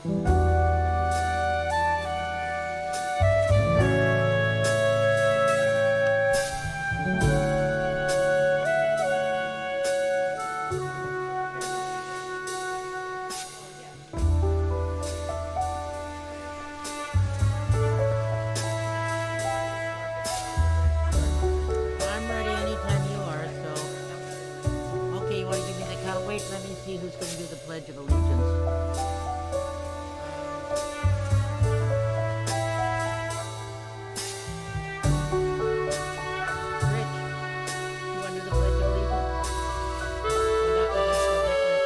I'm ready anytime you are, so. Okay, you want to give me the count? Wait, let me see who's going to do the Pledge of Allegiance. Rich, you want to do the Pledge of Allegiance? Without the national declaration of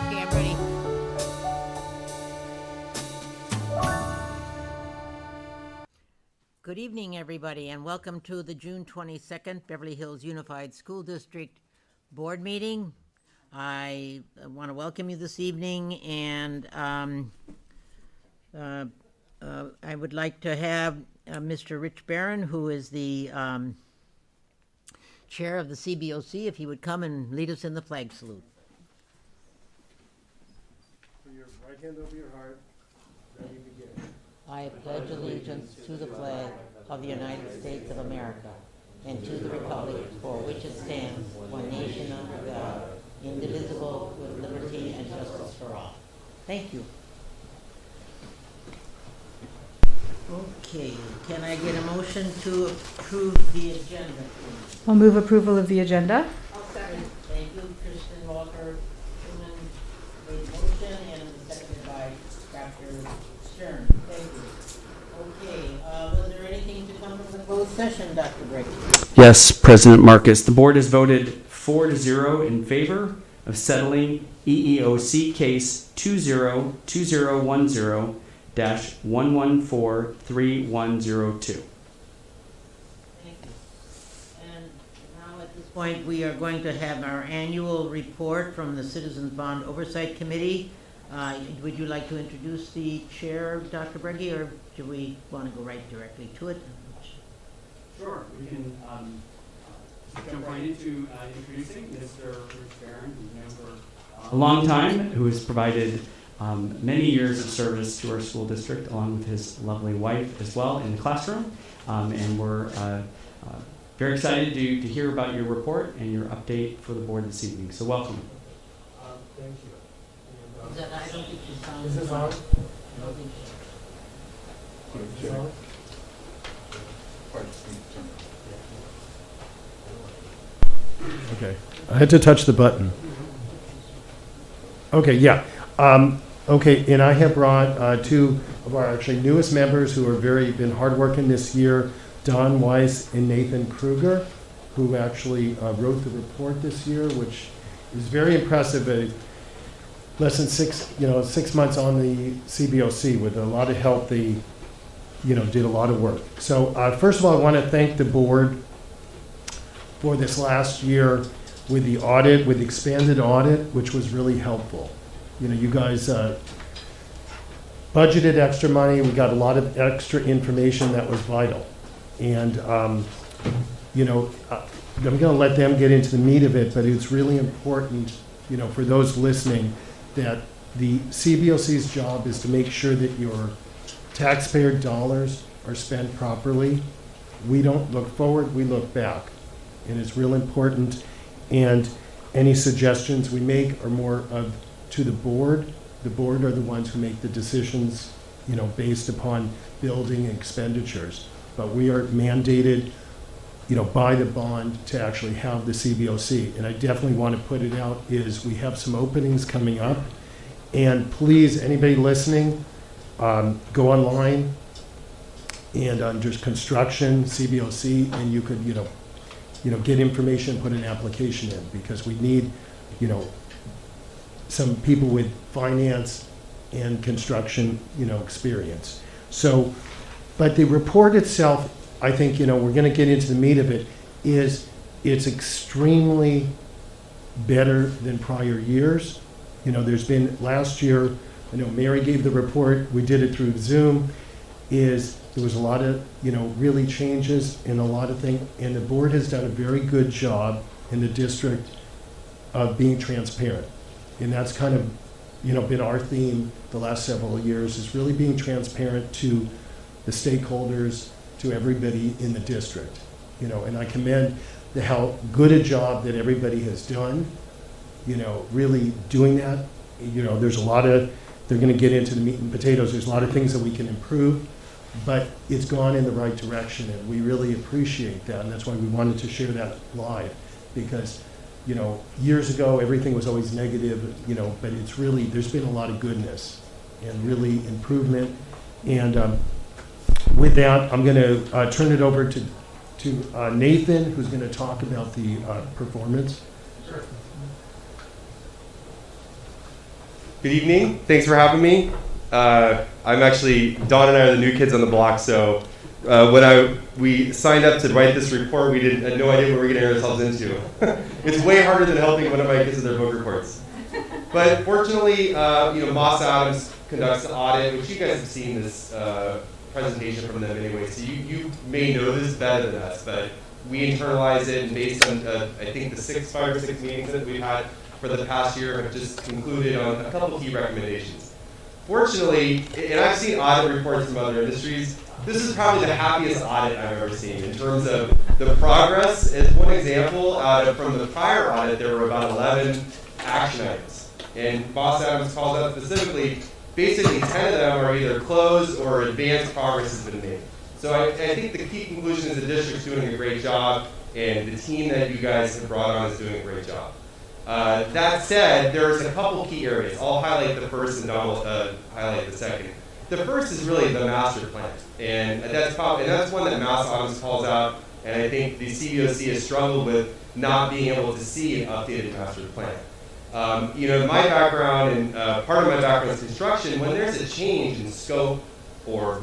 Okay, I'm ready. Good evening, everybody, and welcome to the June 22nd Beverly Hills Unified School District Board Meeting. I want to welcome you this evening, and I would like to have Mr. Rich Barron, who is the chair of the CBOC, if he would come and lead us in the flag salute. Put your right hand over your heart. Ready to begin. I pledge allegiance to the flag of the United States of America and to the republic for which it stands, one nation under God, indivisible, with liberty and justice for all. Thank you. Okay, can I get a motion to approve the agenda, please? I'll move approval of the agenda. I'll second. Thank you, Kristen Walker. Truman made the motion and it was seconded by Dr. Stern. Thank you. Okay, was there anything to come from the closed session, Dr. Brady? Yes, President Marcus. The board has voted 4-0 in favor of settling EEOC case 2020-1143102. Thank you. And now at this point, we are going to have our annual report from the Citizens Bond Oversight Committee. Would you like to introduce the chair, Dr. Breggy, or do we want to go right directly to it? Sure, we can jump right into introducing Mr. Rich Barron, who's known for a long time, who has provided many years of service to our school district, along with his lovely wife as well in the classroom. And we're very excited to hear about your report and your update for the board this evening. So welcome. Thank you. And, Is that, I don't think you sound. Is this on? I don't think so. Is this on? Okay, I had to touch the button. Okay, yeah. Okay, and I have brought two of our actually newest members who have been hardworking this year, Don Weiss and Nathan Kruger, who actually wrote the report this year, which is very impressive. Less than 6 months on the CBOC with a lot of help. They, did a lot of work. So first of all, I want to thank the board for this last year with the audit, with the expanded audit, which was really helpful. You guys budgeted extra money. We got a lot of extra information that was vital. And, I'm going to let them get into the meat of it, but it's really important, for those listening, that the CBOC's job is to make sure that your taxpayer dollars are spent properly. We don't look forward, we look back. And it's real important. And any suggestions we make are more to the board. The board are the ones who make the decisions, based upon building expenditures. But we are mandated, by the bond to actually have the CBOC. And I definitely want to put it out is we have some openings coming up. And please, anybody listening, go online and under construction, CBOC, and you could, get information, put an application in, because we need, some people with finance and construction, experience. So, but the report itself, I think, we're going to get into the meat of it, is it's extremely better than prior years. You know, there's been, last year, I know Mary gave the report, we did it through Zoom, there was a lot of, really changes in a lot of things, and the board has done a very good job in the district of being transparent. And that's kind of, been our theme the last several years, is really being transparent to the stakeholders, to everybody in the district. And I commend how good a job that everybody has done, really doing that. There's a lot of, they're gonna get into the meat and potatoes, there's a lot of things that we can improve, but it's gone in the right direction, and we really appreciate that, and that's why we wanted to share that live, because, years ago, everything was always negative, but it's really, there's been a lot of goodness and really improvement. And with that, I'm gonna turn it over to Nathan, who's gonna talk about the performance. Good evening. Thanks for having me. I'm actually, Dawn and I are the new kids on the block, so when we signed up to write this report, we had no idea what we were getting ourselves into. It's way harder than helping one of my kids with their book reports. But fortunately, Moss Adams conducts the audit, which you guys have seen this presentation from them anyway, so you may know this better than us, but we internalize it, and based on, I think, the 5 or 6 meetings that we've had for the past year have just concluded on a couple key recommendations. Fortunately, and I've seen audit reports from other industries, this is probably the happiest audit I've ever seen in terms of the progress. As one example, from the prior audit, there were about 11 action items. And Boss Adams calls out specifically, basically 10 of them are either closed or advanced progress has been made. So I think the key conclusion is the district's doing a great job, and the team that you guys have brought on is doing a great job. That said, there's a couple key areas. I'll highlight the first and Don will highlight the second. The first is really the master plan, and that's one that Moss Adams calls out, and I think the CBOC has struggled with not being able to see an updated master plan. My background and part of my background is construction. When there's a change in scope or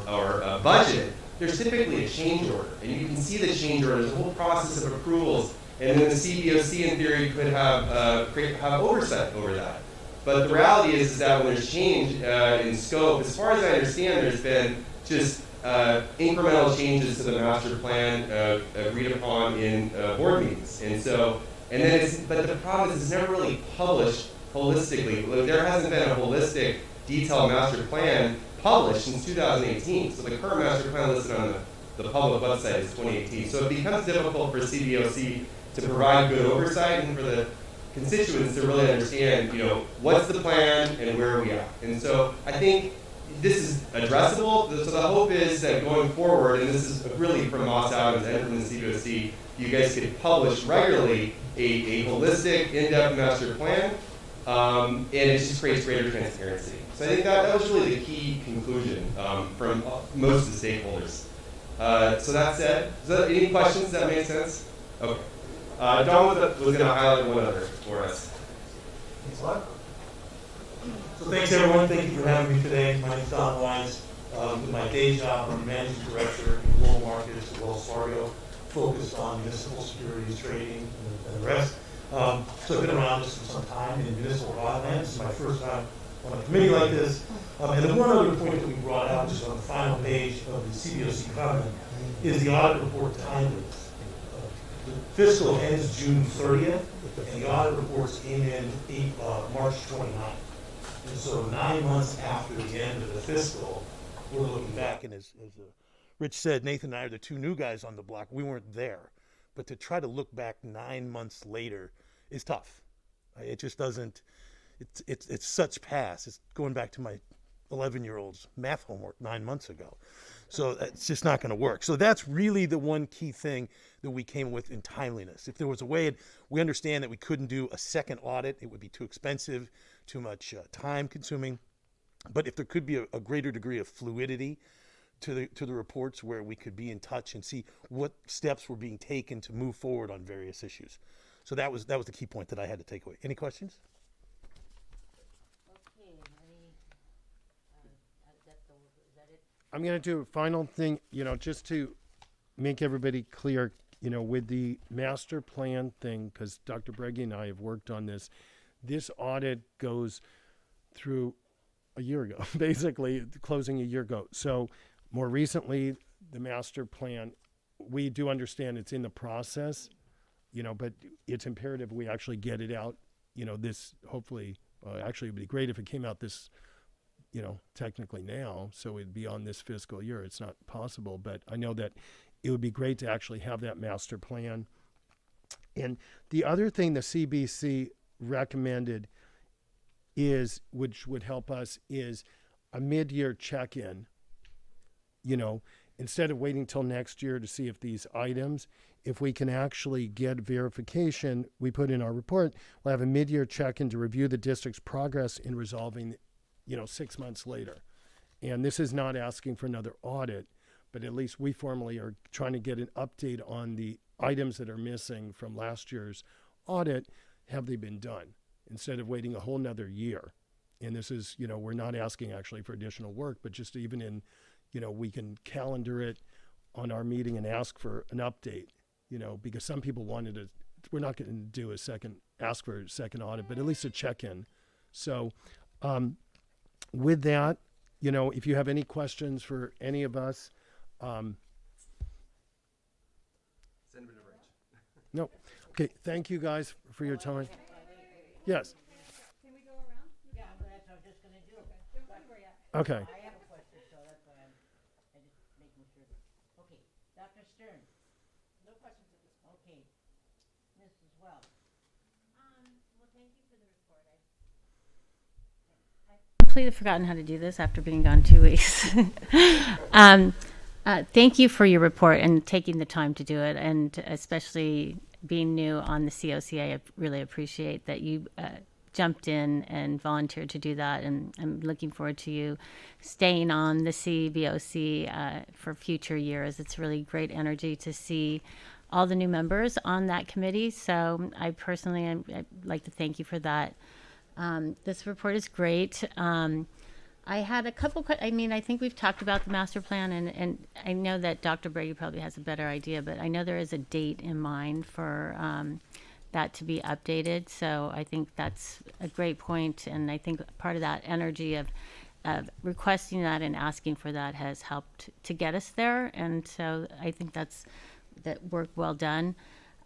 budget, there's typically a change order, and you can see the change order. There's a whole process of approvals. And then the CBOC, in theory, could have oversight over that. But the reality is that when there's change in scope, as far as I understand, there's been just incremental changes to the master plan agreed upon in board meetings. But the problem is it's never really published holistically. There hasn't been a holistic, detailed master plan published since 2018. So the current master plan listed on the public website is 2018. So it becomes difficult for CBOC to provide good oversight and for the constituents to really understand, what's the plan and where are we at. And so I think this is addressable. So the hope is that going forward, and this is really from Moss Adams and from the CBOC, you guys could publish regularly a holistic, in-depth master plan, and it just creates greater transparency. So I think that was really the key conclusion from most of the stakeholders. So that said, any questions? Does that make sense? Okay. Don was going to highlight one other for us. Thanks a lot. So thanks everyone. Thank you for having me today. My name is Don Wise. With my day job, I'm Managing Director in Global Markets at Wells Fargo, focused on municipal securities trading and the rest. So I've been around this for some time in municipal broadband. This is my first time on a committee like this. And the one other point that we brought out, just on the final page of the CBOC comment, is the audit report timeliness. The fiscal ends June 30th, and the audit reports came in March 29th. And so 9 months after the end of the fiscal, we're looking back, and as Rich said, Nathan and I are the two new guys on the block. We weren't there. But to try to look back 9 months later is tough. It just doesn't, it's such past. It's going back to my 11-year-old's math homework 9 months ago. So it's just not going to work. So that's really the one key thing that we came with in timeliness. If there was a way, we understand that we couldn't do a second audit. It would be too expensive, too much time consuming. But if there could be a greater degree of fluidity to the reports where we could be in touch and see what steps were being taken to move forward on various issues. So that was the key point that I had to take away. Any questions? I'm going to do a final thing, just to make everybody clear. with the master plan thing, because Dr. Breggy and I have worked on this, this audit goes through a year ago, basically closing a year ago. So more recently, the master plan, we do understand it's in the process, but it's imperative we actually get it out, this hopefully, actually it'd be great if it came out this, technically now, so it'd be on this fiscal year. It's not possible, but I know that it would be great to actually have that master plan. And the other thing the CBC recommended is, which would help us, is a mid-year check-in. Instead of waiting till next year to see if these items, if we can actually get verification, we put in our report, we'll have a mid-year check-in to review the district's progress in resolving, 6 months later. And this is not asking for another audit, but at least we formally are trying to get an update on the items that are missing from last year's audit. Have they been done? Instead of waiting a whole nother year. And this is, we're not asking actually for additional work, but just even in, we can calendar it on our meeting and ask for an update, because some people wanted to, we're not going to do ask for a second audit, but at least a check-in. So with that, if you have any questions for any of us, Send it to Rich. no. Okay, thank you guys for your time. Yes. Can we go around? Yeah, that's what I was just gonna do. Don't go anywhere yet. Okay. I have a question, so that's why I just making sure. Okay, Dr. Stern. No questions at this point. Okay. Mrs. Wells. Well, thank you for the report. I've completely forgotten how to do this after being gone 2 weeks. Thank you for your report and taking the time to do it, and especially being new on the COC. I really appreciate that you jumped in and volunteered to do that, and I'm looking forward to you staying on the CBOC for future years. It's really great energy to see all the new members on that committee, so I'd like to thank you for that. This report is great. I had a couple, I think we've talked about the master plan, and I know that Dr. Brady probably has a better idea, but I know there is a date in mind for that to be updated. So I think that's a great point, and I think part of that energy of requesting that and asking for that has helped to get us there, and so I think that work well done.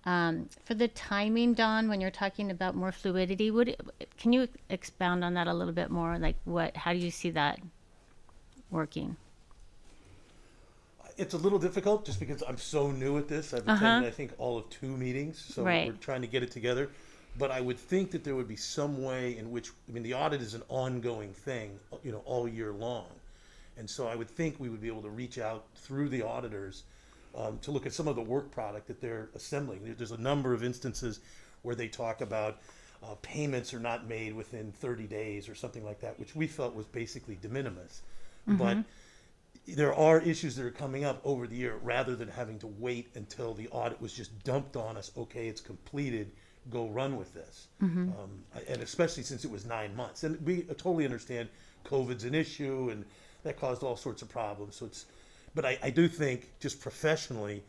For the timing, Dawn, when you're talking about more fluidity, can you expound on that a little bit more? Like how do you see that working? It's a little difficult just because I'm so new at this. I've attended, I think, all of 2 meetings, so Right. we're trying to get it together. But I would think that there would be some way in which, the audit is an ongoing thing, all year long. And so I would think we would be able to reach out through the auditors to look at some of the work product that they're assembling. There's a number of instances where they talk about payments are not made within 30 days or something like that, which we felt was basically de minimis. But there are issues that are coming up over the year rather than having to wait until the audit was just dumped on us. Okay, it's completed, go run with this. And especially since it was 9 months. And we totally understand COVID's an issue and that caused all sorts of problems. So but I do think just professionally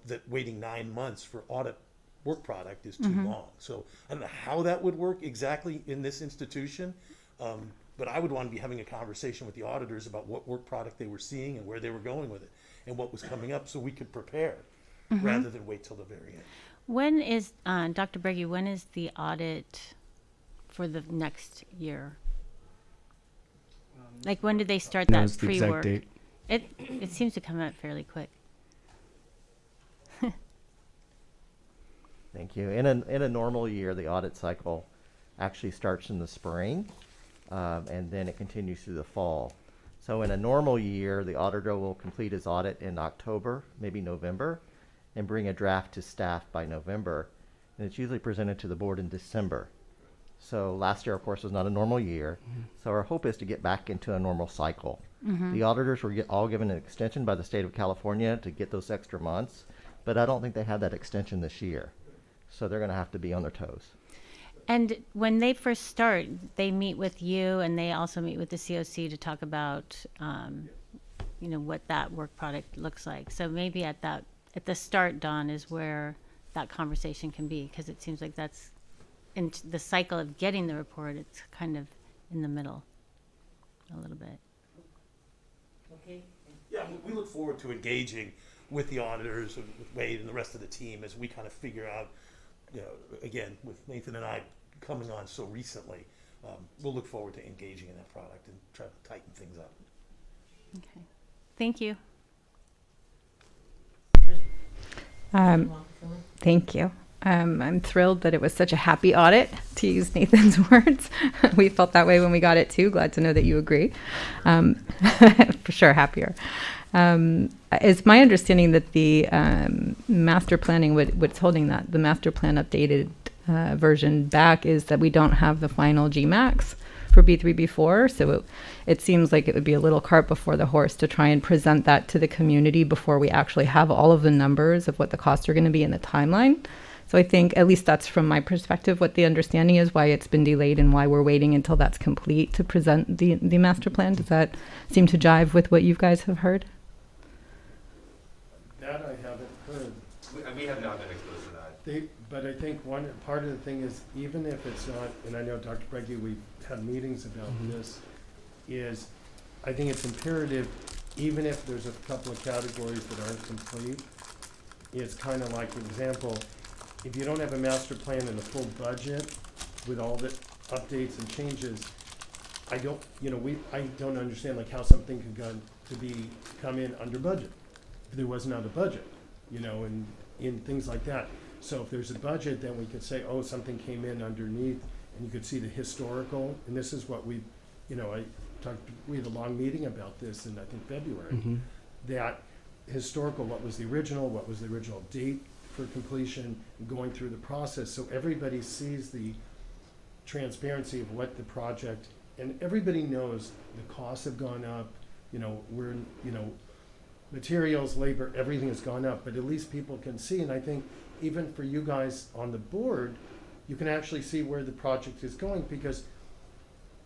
that waiting 9 months for audit work product is too long. So I don't know how that would work exactly in this institution, but I would want to be having a conversation with the auditors about what work product they were seeing and where they were going with it and what was coming up so we could prepare rather than wait till the very end. When is, Dr. Breggy, when is the audit for the next year? Like when did they start that Knows the exact pre-work? date. It seems to come out fairly quick. Thank you. In a normal year, the audit cycle actually starts in the spring, and then it continues through the fall. So in a normal year, the auditor will complete his audit in October, maybe November, and bring a draft to staff by November. And it's usually presented to the board in December. So last year, of course, was not a normal year. So our hope is to get back into a normal cycle. The auditors were all given an extension by the state of California to get those extra months, but I don't think they had that extension this year. So they're going to have to be on their toes. And when they first start, they meet with you, and they also meet with the COC to talk about, what that work product looks like. So maybe at that at the start, Don, is where that conversation can be, because it seems like that's in the cycle of getting the report. It's kind of in the middle a little bit. Okay. Yeah, we look forward to engaging with the auditors and with Wade and the rest of the team as we kind of figure out, you know, again, with Nathan and I coming on so recently, we'll look forward to engaging in that product and try to tighten things up. Okay. Thank you. Thank you. I'm thrilled that it was such a happy audit, to use Nathan's words. We felt that way when we got it too. Glad to know that you agree. For sure, happier. It's my understanding that the master planning, what's holding that, the master plan updated version back, is that we don't have the final GMAX for B3, B4. So it seems like it would be a little cart before the horse to try and present that to the community before we actually have all of the numbers of what the costs are going to be in the timeline. So I think, at least that's from my perspective, what the understanding is, why it's been delayed and why we're waiting until that's complete to present the master plan. Does that seem to jive with what you guys have heard? That I haven't heard. We have not been exposed to that. But I think one part of the thing is, even if it's not, and I know Dr. Breggy, we've had meetings about this, is I think it's imperative, even if there's a couple of categories that aren't complete, it's kind of like, for example, if you don't have a master plan and a full budget with all the updates and changes, I don't understand like how something could come in under budget if there was not a budget, and in things like that. So if there's a budget, then we could say, oh, something came in underneath, and you could see the historical. And this is what we had a long meeting about this in, I think, February. That historical, what was the original date for completion, going through the process, so everybody sees the transparency of what the project, and everybody knows the costs have gone up. Materials, labor, everything has gone up, but at least people can see. And I think even for you guys on the board, you can actually see where the project is going, because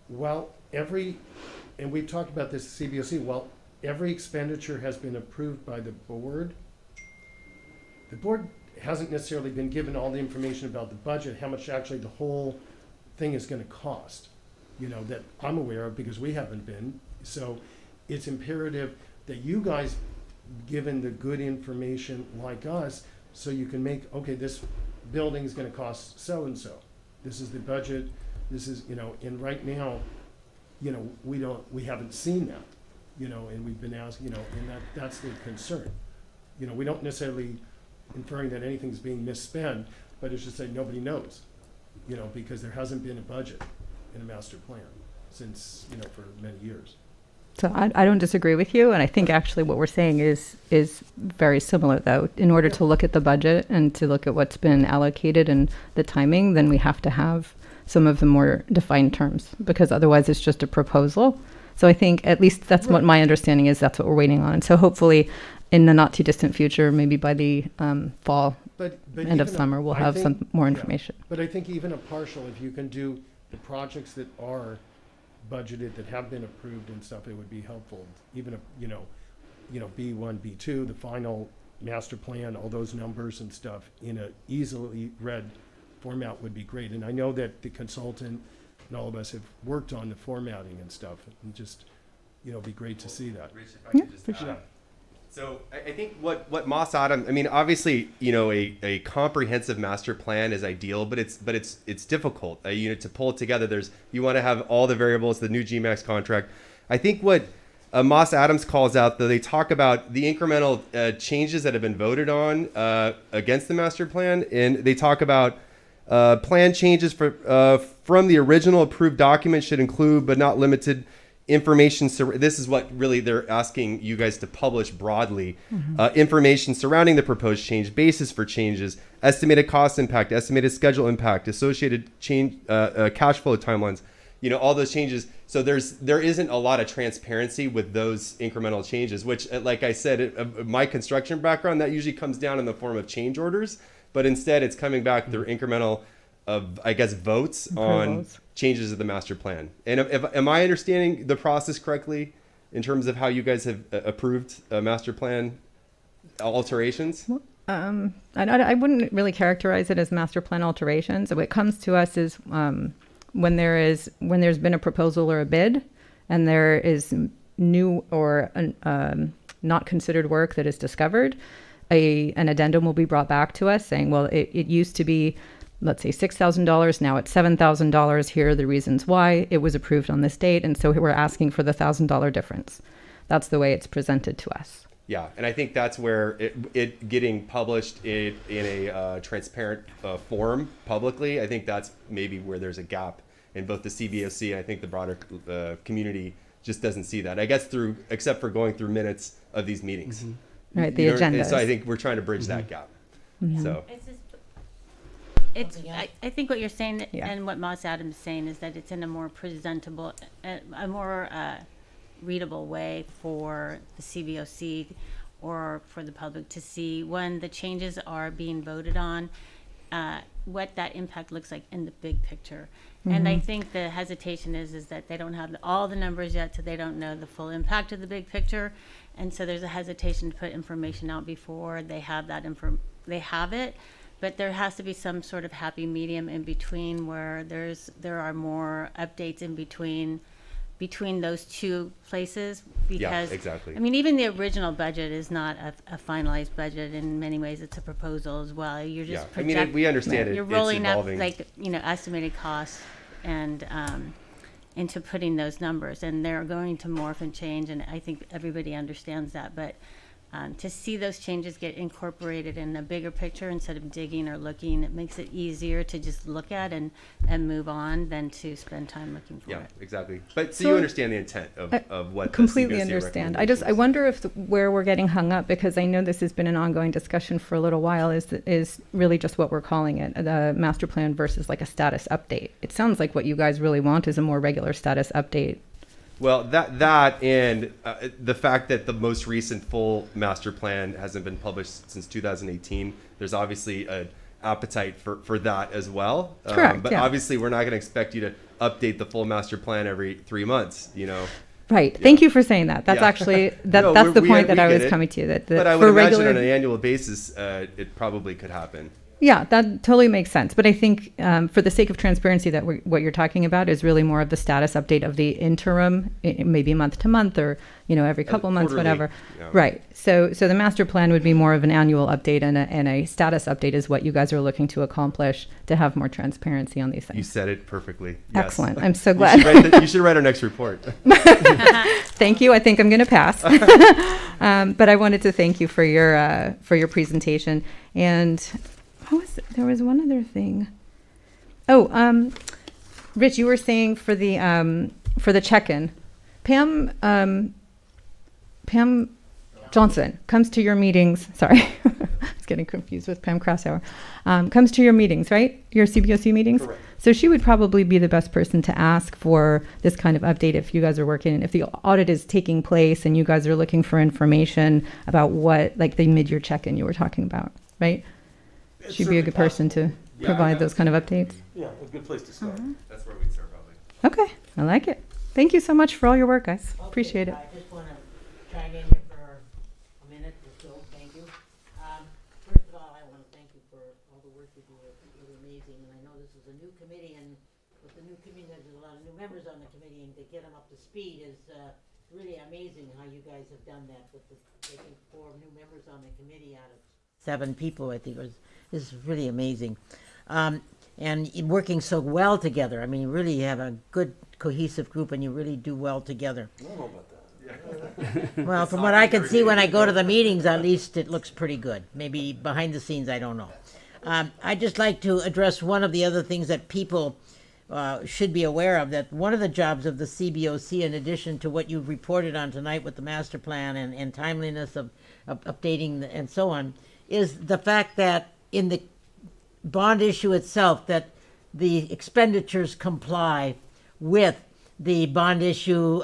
and we've talked about this at CBOC, every expenditure has been approved by the board hasn't necessarily been given all the information about the budget, how much actually the whole thing is going to cost, that I'm aware of, because we haven't been. So it's imperative that you guys given the good information like us, so you can make, okay, this building is going to cost so and so. This is the budget. This is, and right now, we haven't seen that, and we've been asked, and that's the concern. We don't necessarily inferring that anything's being misspent, but it's just that nobody knows, because there hasn't been a budget in a master plan since, for many years. So I don't disagree with you, and I think actually what we're saying is very similar, though. In order to look at the budget and to look at what's been allocated and the timing, then we have to have some of the more defined terms, because otherwise it's just a proposal. So I think at least that's what my understanding is. That's what we're waiting on. And so hopefully in the not too distant future, maybe by the fall, but end of summer, we'll have some more information. But I think even a partial, if you can do the projects that are budgeted, that have been approved and stuff, it would be helpful. Even B1, B2, the final master plan, all those numbers and stuff in a easily read format would be great. And I know that the consultant and all of us have worked on the formatting and stuff, and just, be great to see that. Rich, if I could just, for sure. So I think what Moss Adams, obviously, a comprehensive master plan is ideal, but it's difficult. To pull it together, you want to have all the variables, the new GMAX contract. I think what Moss Adams calls out, though, they talk about the incremental changes that have been voted on against the master plan, and they talk about plan changes from the original approved document should include, but not limited, information. This is what really they're asking you guys to publish broadly. Information surrounding the proposed change, basis for changes, estimated cost impact, estimated schedule impact, associated change, cash flow timelines, all those changes. So there isn't a lot of transparency with those incremental changes, which, like I said, my construction background, that usually comes down in the form of change orders, but instead it's coming back through incremental votes on changes of the master plan. And am I understanding the process correctly in terms of how you guys have approved a master plan? alterations? I wouldn't really characterize it as master plan alterations. What comes to us is when there's been a proposal or a bid, and there is new or not considered work that is discovered, an addendum will be brought back to us saying, well, it used to be, let's say, $6,000. Now it's $7,000. Here are the reasons why it was approved on this date, and so we're asking for the $1,000 difference. That's the way it's presented to us. Yeah, and I think that's where it getting published in a transparent form publicly, I think that's maybe where there's a gap in both the CBOC and I think the broader community just doesn't see that. I guess except for going through minutes of these meetings. Mm-hmm. Right, the agenda. So I think we're trying to bridge that gap. Mm-hmm. So I think what you're saying Yeah. and what Moss Adams is saying is that it's in a more presentable, a more readable way for the CBOC or for the public to see when the changes are being voted on, what that impact looks like in the big picture. And I think the hesitation is that they don't have all the numbers yet, so they don't know the full impact of the big picture. And so there's a hesitation to put information out before they have that they have it. But there has to be some sort of happy medium in between where there are more updates in between those two places, because exactly. I mean, even the original budget is not a finalized budget. In many ways, it's a proposal as well. You're just I mean, we understand it. You're rolling it's up evolving. estimated costs and into putting those numbers, and they're going to morph and change. And I think everybody understands that, but. To see those changes get incorporated in a bigger picture instead of digging or looking, it makes it easier to just look at and move on than to spend time looking for it. Yeah, exactly. But so So you understand the intent of what Completely the CBOC understand. recommendation I wonder if where we're getting hung up, because I know this has been an ongoing discussion for a little while, is really just what we're calling it, the master plan versus like a status update. It sounds like what you guys really want is a more regular status update. Well, that and the fact that the most recent full master plan hasn't been published since 2018, there's obviously an appetite for that as well. Correct, but yeah. obviously, we're not going to expect you to update the full master plan every 3 months, you know. Right. Thank you for saying that. That's Yeah. actually, No, that's the we point that I get was it. coming to. That But I for would imagine regular, on an annual basis, it probably could happen. Yeah, that totally makes sense. But I think for the sake of transparency, that what you're talking about is really more of the status update of the interim, maybe month to month or, every couple months, quarterly, whatever. yeah. Right. So the master plan would be more of an annual update, and a status update is what you guys are looking to accomplish to have more transparency on these things. You said it perfectly. Yes. Excellent. I'm so You glad. you should write our next report. Thank you. I think I'm going to pass. But I wanted to thank you for your presentation. And there was one other thing. Oh, Rich, you were saying for the check-in, Pam Johnson comes to your meetings. Sorry, I was getting confused with Pam Krausauer. Comes to your meetings, right? Your CBOC meetings? Correct. So she would probably be the best person to ask for this kind of update if you guys are working, if the audit is taking place and you guys are looking for information about what, like the mid-year check-in you were talking about, right? It's She'd be a good certainly person to Yeah, provide yeah. those kind of updates. Yeah, a good place to start. That's where we'd start probably. Okay, I like it. Thank you so much for all your work, guys. Appreciate it. I just want to chime in here for a minute or so. Thank you. First of all, I want to thank you for all the work you do. It's really amazing. And I know this is a new committee, and with the new committee, there's a lot of new members on the committee, and to get them up to speed is really amazing how you guys have done that with taking 4 new members on the committee out of 7 people. I think this is really amazing. And working so well together. I mean, you really have a good cohesive group, and you really do well together. I don't know about that. Well, from what I can see when I go to the meetings, at least it looks pretty good. Maybe behind the scenes, I don't know. I'd just like to address one of the other things that people should be aware of, that one of the jobs of the CBOC, in addition to what you've reported on tonight with the master plan and timeliness of updating and so on, is the fact that in the bond issue itself, that the expenditures comply with the bond issue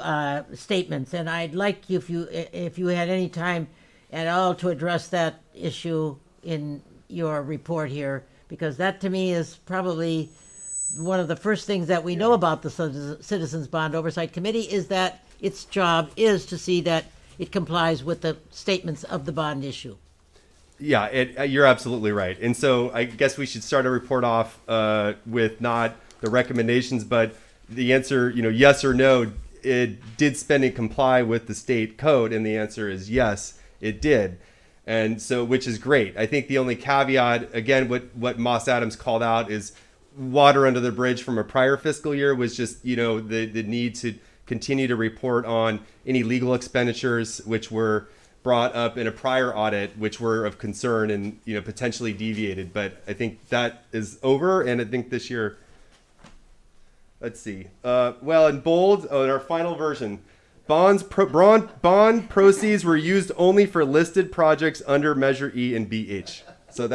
statements. And I'd like you, if you had any time at all, to address that issue in your report here, because that to me is probably one of the first things that we know about the Citizens Bond Oversight Committee, is that its job is to see that it complies with the statements of the bond issue. Yeah, you're absolutely right. And so I guess we should start a report off with not the recommendations, but the answer, yes or no, did spending comply with the state code? And the answer is yes, it did. And so, which is great. I think the only caveat, again, what Moss Adams called out is water under the bridge from a prior fiscal year was just, the need to continue to report on any legal expenditures which were brought up in a prior audit, which were of concern and, potentially deviated. But I think that is over. And I think this year, let's see. In bold, in our final version, bond proceeds were used only for listed projects under Measure E and BH. So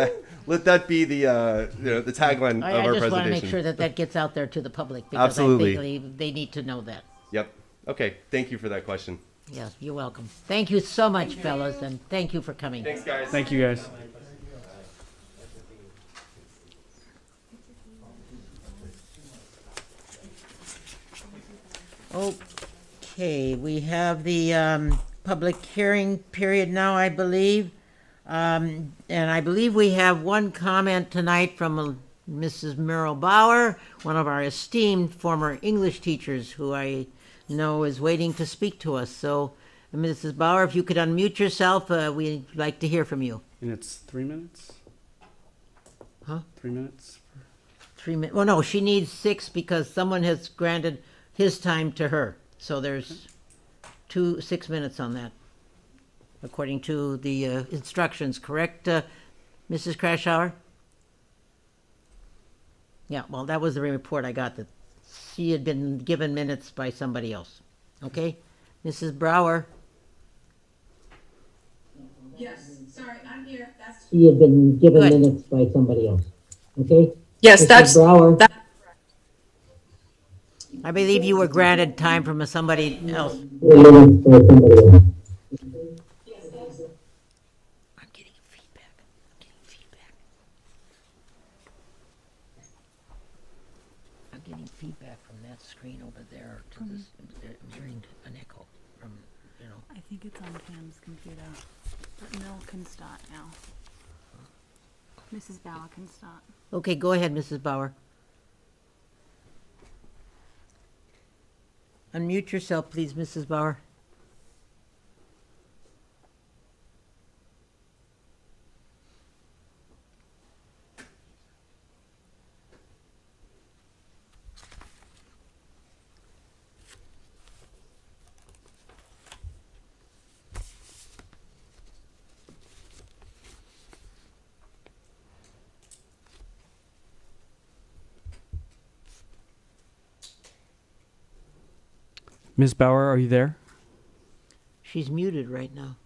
let that be the tagline of our I just presentation. want to make sure that gets out there to the public because Absolutely. I think they need to know that. Yep. Okay. Thank you for that question. Yes, you're welcome. Thank you so much, fellas, and thank you for coming. Thanks, guys. Thank you, guys. Okay, we have the public hearing period now, I believe. And I believe we have one comment tonight from Mrs. Merrill Bauer, one of our esteemed former English teachers who I know is waiting to speak to us. So, Mrs. Bauer, if you could unmute yourself, we'd like to hear from you. And it's 3 minutes? Huh? 3 minutes? 3 minutes. Well, no, she needs 6 because someone has granted his time to her. So there's 6 minutes on that, according to the instructions, correct, Mrs. Crashauer? Yeah, well, that was the report I got, that she had been given minutes by somebody else. Okay? Mrs. Brower? Yes, sorry, I'm here. That's She had been given Good. minutes by somebody else. Okay? Yes, Mrs. that's Brower? that- I believe you were granted time from somebody else. I'm getting feedback. I'm getting feedback from that screen over there to this. I'm hearing an echo from, I think it's on Pam's computer, but Mel can start now. Mrs. Bauer can start. Okay, go ahead, Mrs. Bauer. Unmute yourself, please, Mrs. Bauer. Ms. Bauer, are you there? She's muted right now.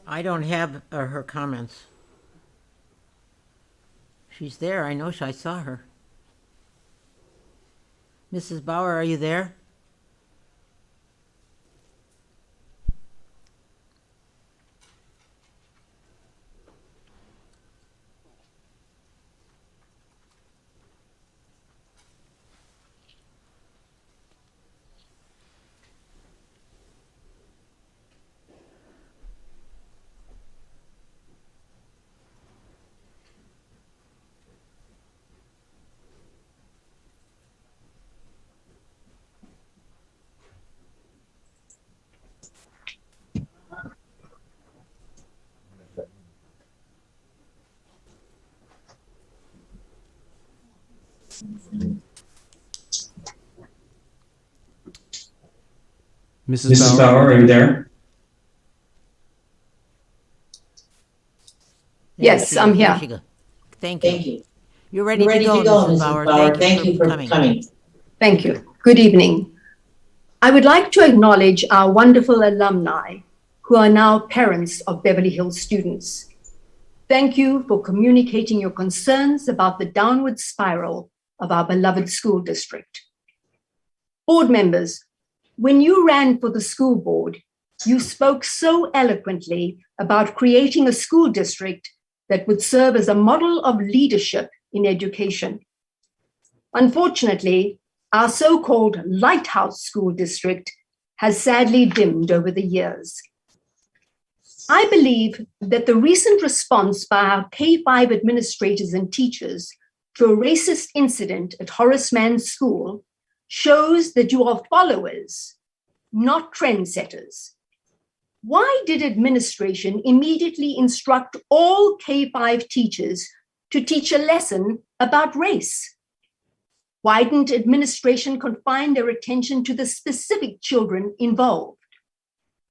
I don't have her comments. She's there. I know. I saw her. Mrs. Bauer, are you there? Mrs. Bauer, are you there? Yes, I'm here. There she go. Thank you. You're ready to go, Mrs. Bauer. Thank you for coming. Thank you. Good evening. I would like to acknowledge our wonderful alumni who are now parents of Beverly Hills students. Thank you for communicating your concerns about the downward spiral of our beloved school district. Board members, when you ran for the school board, you spoke so eloquently about creating a school district that would serve as a model of leadership in education. Unfortunately, our so-called lighthouse school district has sadly dimmed over the years. I believe that the recent response by our K-5 administrators and teachers to a racist incident at Horace Mann's school shows that you are followers, not trendsetters. Why did administration immediately instruct all K-5 teachers to teach a lesson about race? Why didn't administration confine their attention to the specific children involved?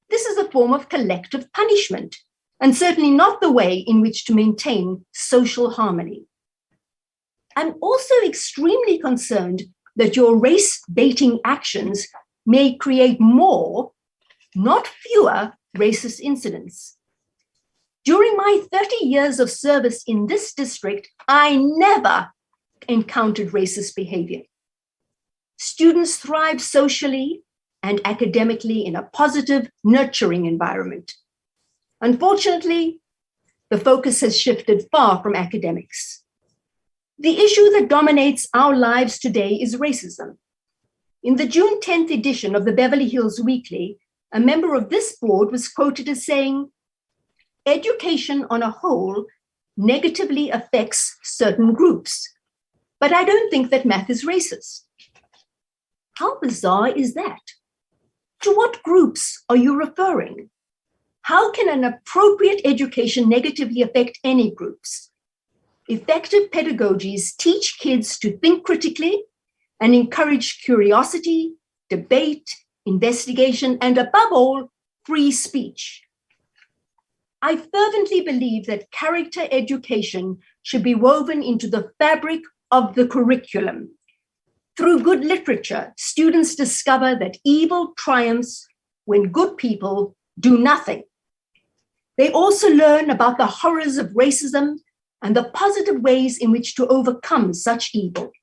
This is a form of collective punishment, and certainly not the way in which to maintain social harmony. I'm also extremely concerned that your race-baiting actions may create more, not fewer, racist incidents. During my 30 years of service in this district, I never encountered racist behavior. Students thrive socially and academically in a positive, nurturing environment. Unfortunately, the focus has shifted far from academics. The issue that dominates our lives today is racism. In the June 10th edition of the Beverly Hills Weekly, a member of this board was quoted as saying, "Education on a whole negatively affects certain groups, but I don't think that math is racist." How bizarre is that? To what groups are you referring? How can an appropriate education negatively affect any groups? Effective pedagogies teach kids to think critically and encourage curiosity, debate, investigation, and above all, free speech. I fervently believe that character education should be woven into the fabric of the curriculum. Through good literature, students discover that evil triumphs when good people do nothing. They also learn about the horrors of racism and the positive ways in which to overcome such evil.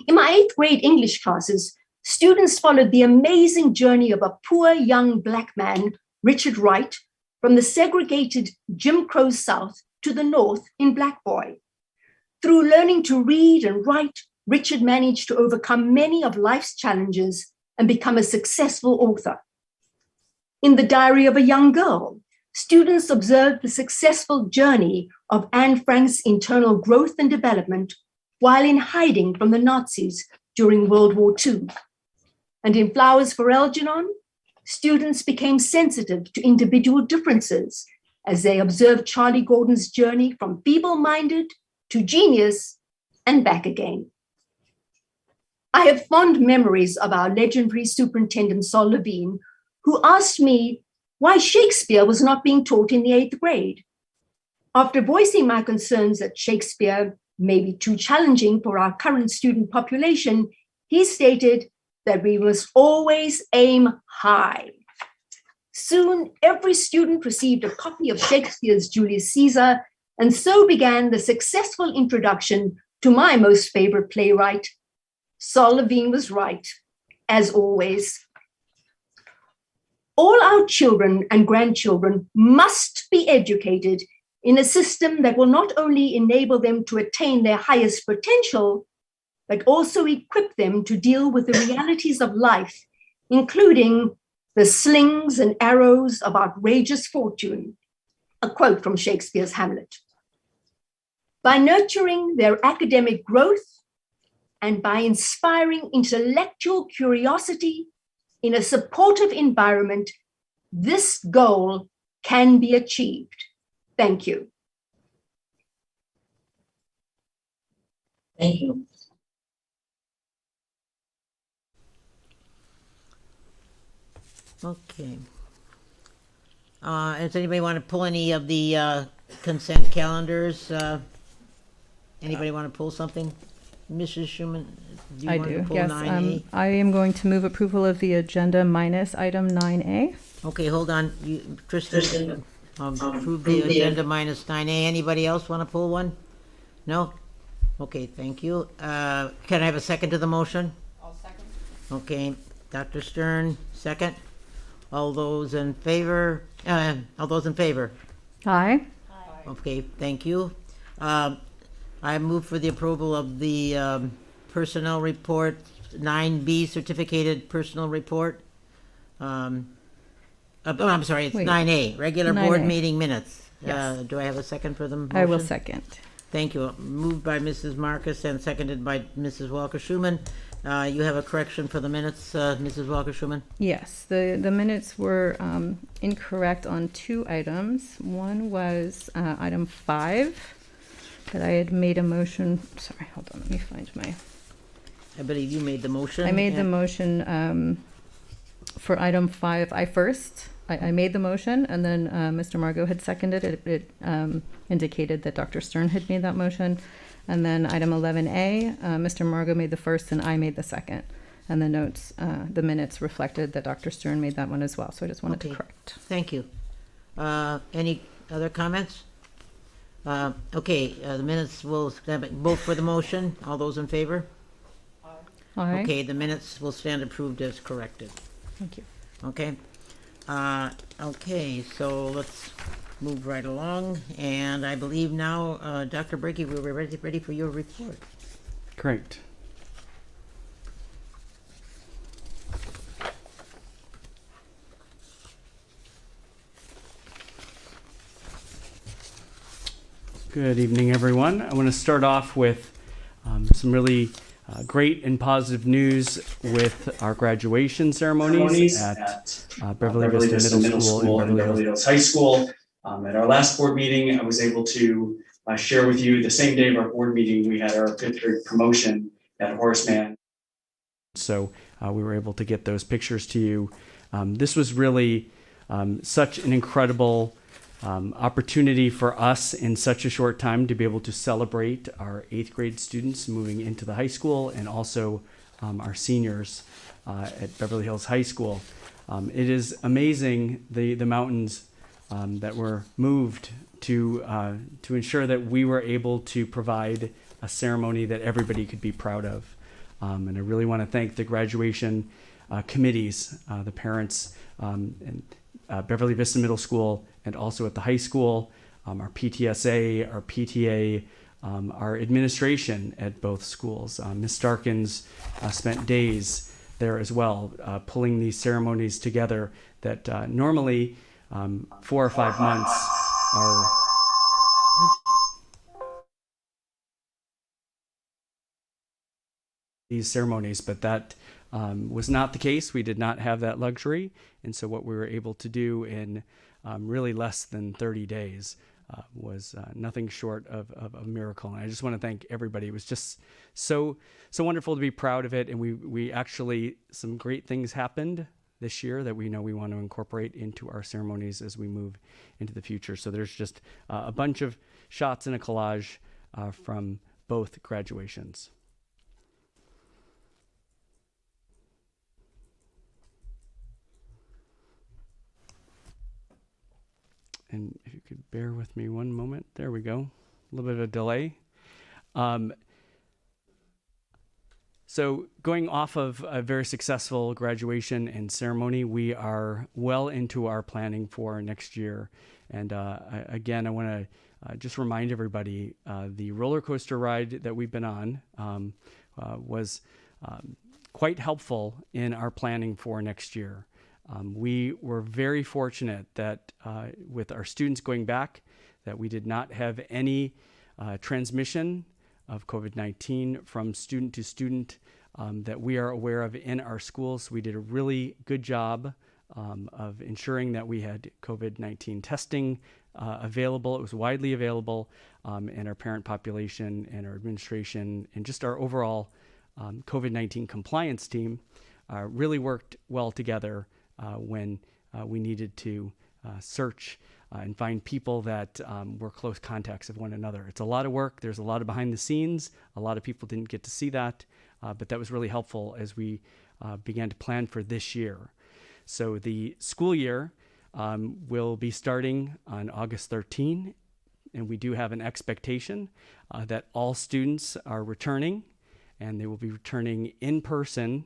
In my 8th grade English classes, students followed the amazing journey of a poor young Black man, Richard Wright, from the segregated Jim Crow South to the North in Black Boy. Through learning to read and write, Richard managed to overcome many of life's challenges and become a successful author. In The Diary of a Young Girl, students observed the successful journey of Anne Frank's internal growth and development while in hiding from the Nazis during World War II. And in Flowers for Algernon, students became sensitive to individual differences as they observed Charlie Gordon's journey from feeble-minded to genius and back again. I have fond memories of our legendary superintendent, Sol Levine, who asked me why Shakespeare was not being taught in the 8th grade. After voicing my concerns that Shakespeare may be too challenging for our current student population, he stated that we must always aim high. Soon, every student received a copy of Shakespeare's Julius Caesar, and so began the successful introduction to my most favorite playwright. Sol Levine was right, as always. All our children and grandchildren must be educated in a system that will not only enable them to attain their highest potential, but also equip them to deal with the realities of life, including the slings and arrows of outrageous fortune. A quote from Shakespeare's Hamlet. By nurturing their academic growth and by inspiring intellectual curiosity in a supportive environment, this goal can be achieved. Thank you. Thank you. Okay. Does anybody want to pull any of the consent calendars? Anybody want to pull something? Mrs. Schuman, I want do, to pull yes. 9A? I am going to move approval of the agenda minus item 9A. Okay, hold on. Tristan, approve the agenda minus 9A. Anybody else want to pull one? No? Okay, thank you. Can I have a second to the motion? I'll second. Okay, Dr. Stern, second. All those in favor? All those in favor? Aye. Okay, thank you. I move for the approval of the personnel report, 9B, certificated personal report. I'm sorry, it's Wait. 9A, regular board 9A. meeting minutes. Yes. Do I have a second for the motion? I will second. Thank you. Moved by Mrs. Marcus and seconded by Mrs. Walker-Schuman. You have a correction for the minutes, Mrs. Walker-Schuman? Yes, the minutes were incorrect on 2 items. One was item 5, that I had made a motion, sorry, hold on, let me find my, I believe you made the motion. I made the and- motion for item 5. I made the motion, and then Mr. Margot had seconded it. It indicated that Dr. Stern had made that motion. And then item 11A, Mr. Margot made the first and I made the second. And the notes, the minutes reflected that Dr. Stern made that one as well. So I just wanted to Okay. correct. Thank you. Any other comments? Okay, the minutes will stand, vote for the motion. All those in favor? Aye. Okay, the minutes will stand approved as corrected. Thank you. Okay. Okay, so let's move right along. And I believe now, Dr. Berkey, we're ready for your report. Great. Good evening, everyone. I want to start off with some really great and positive news with our graduation ceremonies at Beverly Vista Middle School and Beverly Hills High School. At our last board meeting, I was able to share with you the same day of our board meeting, we had our 5th grade promotion at Horseman. So we were able to get those pictures to you. This was really such an incredible opportunity for us in such a short time to be able to celebrate our 8th grade students moving into the high school and also our seniors at Beverly Hills High School. It is amazing the mountains that were moved to ensure that we were able to provide a ceremony that everybody could be proud of. And I really want to thank the graduation committees, the parents, and Beverly Vista Middle School, and also at the high school, our PTSA, our PTA, our administration at both schools. Ms. Starkins spent days there as well, pulling these ceremonies together that normally 4 or 5 months are these ceremonies, but that was not the case. We did not have that luxury. And so what we were able to do in really less than 30 days was nothing short of a miracle. And I just want to thank everybody. It was just so wonderful to be proud of it. And we actually, some great things happened this year that we know we want to incorporate into our ceremonies as we move into the future. So there's just a bunch of shots in a collage from both graduations. And if you could bear with me one moment. There we go. A little bit of a delay. So going off of a very successful graduation and ceremony, we are well into our planning for next year. And again, I want to just remind everybody, the roller coaster ride that we've been on was quite helpful in our planning for next year. We were very fortunate that with our students going back, that we did not have any transmission of COVID-19 from student to student that we are aware of in our schools. We did a really good job of ensuring that we had COVID-19 testing available. It was widely available, and our parent population and our administration and just our overall COVID-19 compliance team really worked well together when we needed to search and find people that were close contacts of one another. It's a lot of work. There's a lot of behind the scenes. A lot of people didn't get to see that, but that was really helpful as we began to plan for this year. So the school year will be starting on August 13, and we do have an expectation that all students are returning, and they will be returning in person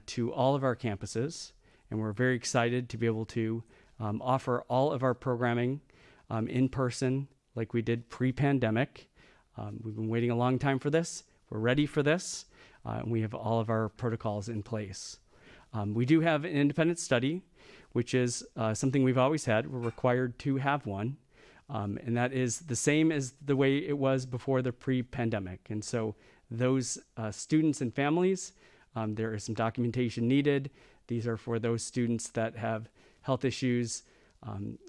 to all of our campuses. And we're very excited to be able to offer all of our programming in person like we did pre-pandemic. We've been waiting a long time for this. We're ready for this. And we have all of our protocols in place. We do have an independent study, which is something we've always had. We're required to have one. And that is the same as the way it was before the pre-pandemic. And so those students and families, there is some documentation needed. These are for those students that have health issues.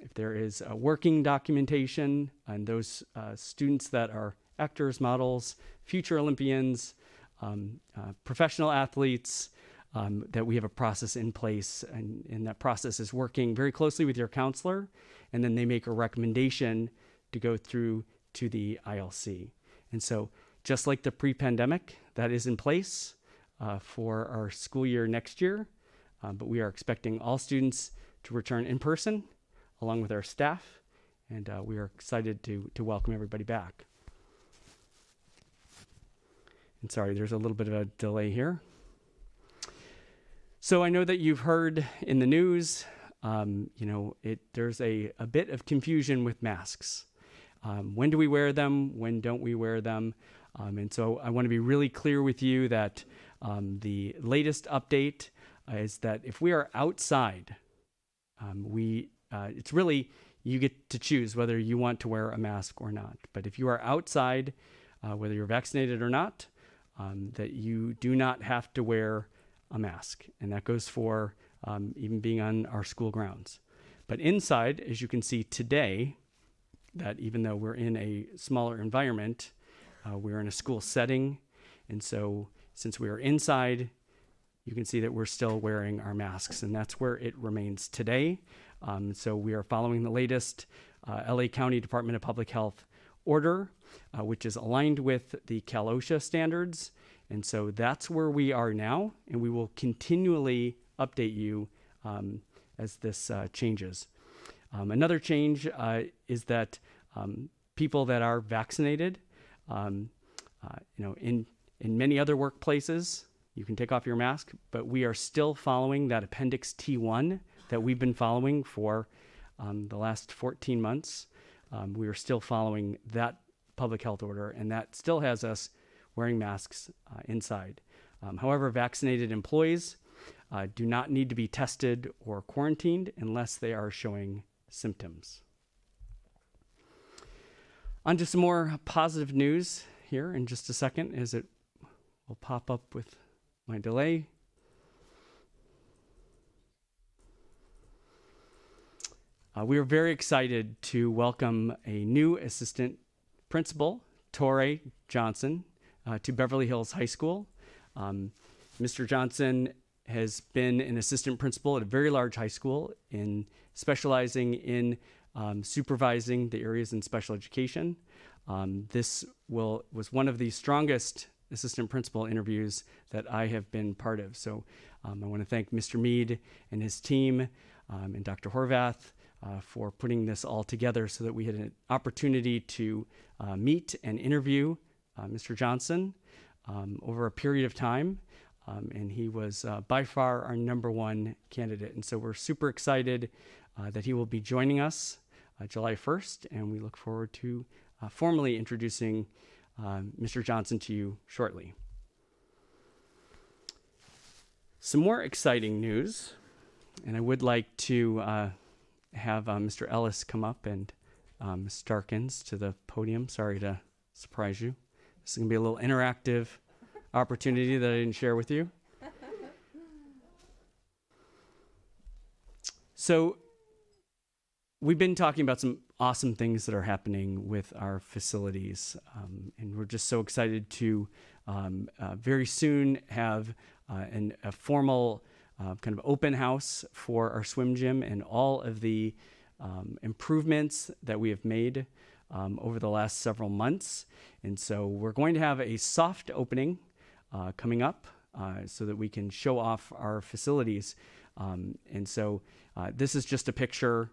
If there is a working documentation, and those students that are actors, models, future Olympians, professional athletes, that we have a process in place, and that process is working very closely with your counselor, and then they make a recommendation to go through to the ILC. And so just like the pre-pandemic, that is in place for our school year next year, but we are expecting all students to return in person along with our staff, and we are excited to welcome everybody back. And sorry, there's a little bit of a delay here. So I know that you've heard in the news, there's a bit of confusion with masks. When do we wear them? When don't we wear them? And so I want to be really clear with you that the latest update is that if we are outside, it's really, you get to choose whether you want to wear a mask or not. But if you are outside, whether you're vaccinated or not, that you do not have to wear a mask. And that goes for even being on our school grounds. But inside, as you can see today, that even though we're in a smaller environment, we're in a school setting. And so since we are inside, you can see that we're still wearing our masks, and that's where it remains today. So we are following the latest LA County Department of Public Health order, which is aligned with the Cal OSHA standards. And so that's where we are now, and we will continually update you as this changes. Another change is that people that are vaccinated, in many other workplaces, you can take off your mask, but we are still following that Appendix T1 that we've been following for the last 14 months. We are still following that public health order, and that still has us wearing masks inside. However, vaccinated employees do not need to be tested or quarantined unless they are showing symptoms. On to some more positive news here in just a second, as it will pop up with my delay. We are very excited to welcome a new assistant principal, Torrey Johnson, to Beverly Hills High School. Mr. Johnson has been an assistant principal at a very large high school, specializing in supervising the areas in special education. This was one of the strongest assistant principal interviews that I have been part of. So I want to thank Mr. Mead and his team and Dr. Horvath for putting this all together so that we had an opportunity to meet and interview Mr. Johnson over a period of time. And he was by far our number one candidate. And so we're super excited that he will be joining us July 1st, and we look forward to formally introducing Mr. Johnson to you shortly. Some more exciting news, and I would like to have Mr. Ellis come up and Ms. Starkins to the podium. Sorry to surprise you. This is going to be a little interactive opportunity that I didn't share with you. So we've been talking about some awesome things that are happening with our facilities, and we're just so excited to very soon have a formal kind of open house for our swim gym and all of the improvements that we have made over the last several months. And so we're going to have a soft opening coming up so that we can show off our facilities. And so this is just a picture,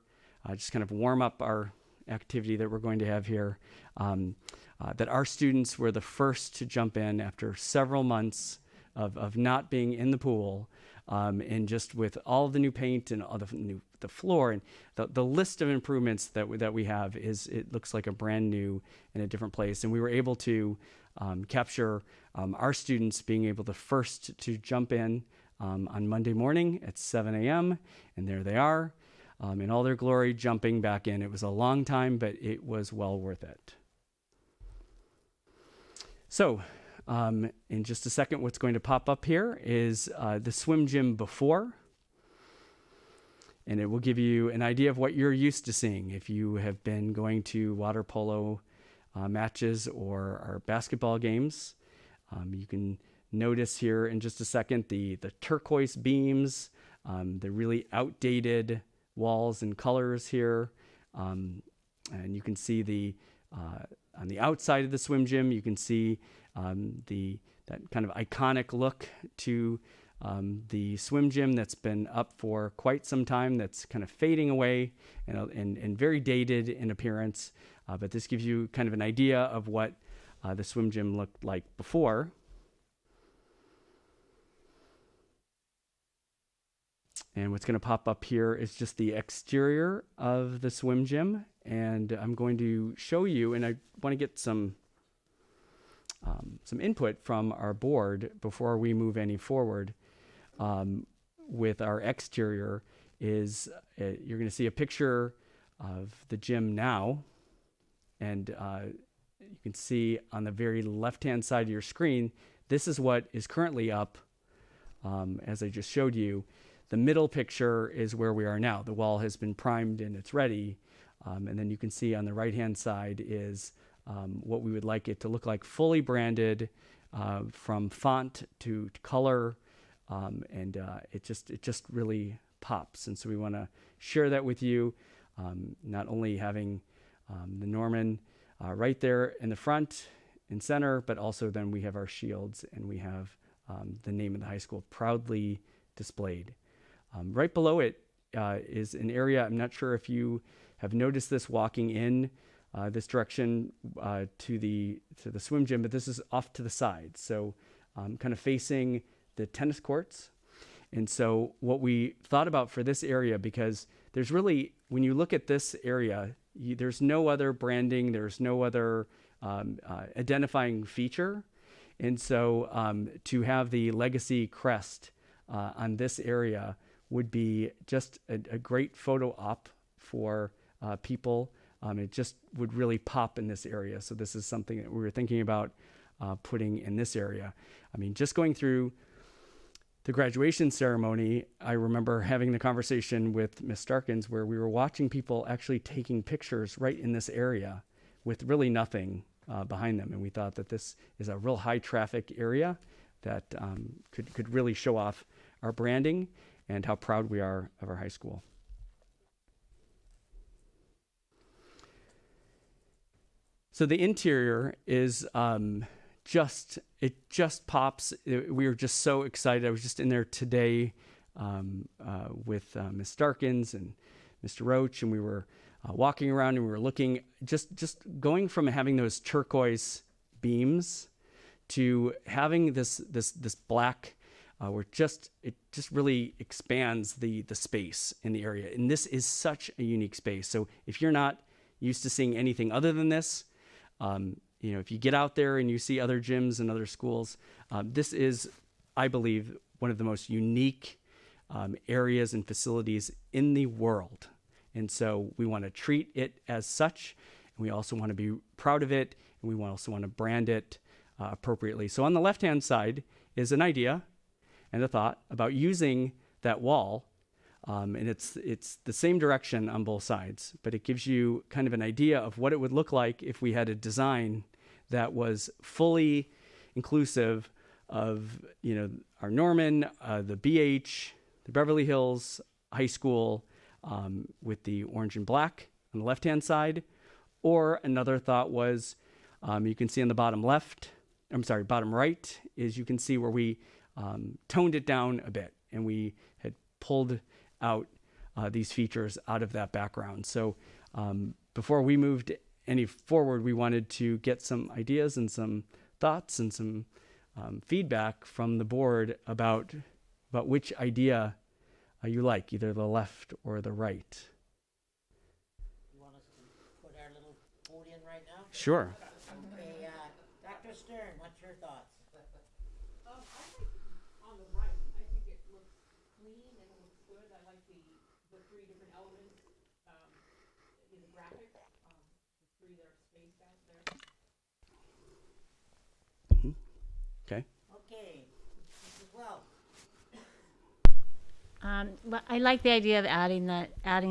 just kind of warm up our activity that we're going to have here, that our students were the first to jump in after several months of not being in the pool, and just with all the new paint and all the floor and the list of improvements that we have it looks like a brand new in a different place. And we were able to capture our students being able to first to jump in on Monday morning at 7 a.m. and there they are in all their glory jumping back in. It was a long time, but it was well worth it. So in just a second, what's going to pop up here is the swim gym before, and it will give you an idea of what you're used to seeing if you have been going to water polo matches or basketball games. You can notice here in just a second the turquoise beams, the really outdated walls and colors here, and you can see on the outside of the swim gym, you can see that kind of iconic look to the swim gym that's been up for quite some time, that's kind of fading away and very dated in appearance. But this gives you kind of an idea of what the swim gym looked like before. And what's going to pop up here is just the exterior of the swim gym. And I'm going to show you, and I want to get some input from our board before we move any forward with our exterior. You're going to see a picture of the gym now. And you can see on the very left-hand side of your screen, this is what is currently up, as I just showed you. The middle picture is where we are now. The wall has been primed and it's ready. And then you can see on the right-hand side is what we would like it to look like, fully branded from font to color. And it just really pops. And so we want to share that with you, not only having the Norman right there in the front and center, but also then we have our shields and we have the name of the high school proudly displayed. Right below it is an area, I'm not sure if you have noticed this walking in this direction to the swim gym, but this is off to the side. So kind of facing the tennis courts. And so what we thought about for this area, because there's really, when you look at this area, there's no other branding, there's no other identifying feature. And so to have the legacy crest on this area would be just a great photo op for people. It just would really pop in this area. So this is something that we were thinking about putting in this area. I mean, just going through the graduation ceremony, I remember having the conversation with Ms. Starkins where we were watching people actually taking pictures right in this area with really nothing behind them. And we thought that this is a real high traffic area that could really show off our branding and how proud we are of our high school. So the interior is just pops. We were just so excited. I was just in there today with Ms. Starkins and Mr. Roach, and we were walking around and we were looking, just going from having those turquoise beams to having this black. It just really expands the space in the area. And this is such a unique space. So if you're not used to seeing anything other than this, if you get out there and you see other gyms and other schools, this is, I believe, one of the most unique areas and facilities in the world. And so we want to treat it as such. And we also want to be proud of it. And we also want to brand it appropriately. So on the left-hand side is an idea and a thought about using that wall. And it's the same direction on both sides, but it gives you kind of an idea of what it would look like if we had a design that was fully inclusive of, our Norman, the BH, the Beverly Hills High School, with the orange and black on the left-hand side. Or another thought was, you can see on the bottom right is you can see where we toned it down a bit, and we had pulled out these features out of that background. So before we moved any forward, we wanted to get some ideas and some thoughts and some feedback from the board about which idea you like, either the left or the right. You want us to put our little podium right now? Sure. Okay, Dr. Stern, what's your thoughts? I like on the right. I think it looks clean and it looks good. I like the three different elements in the graphic. The three that are spaced out there. Okay. Okay, Mrs. Wells. Well, I like the idea of adding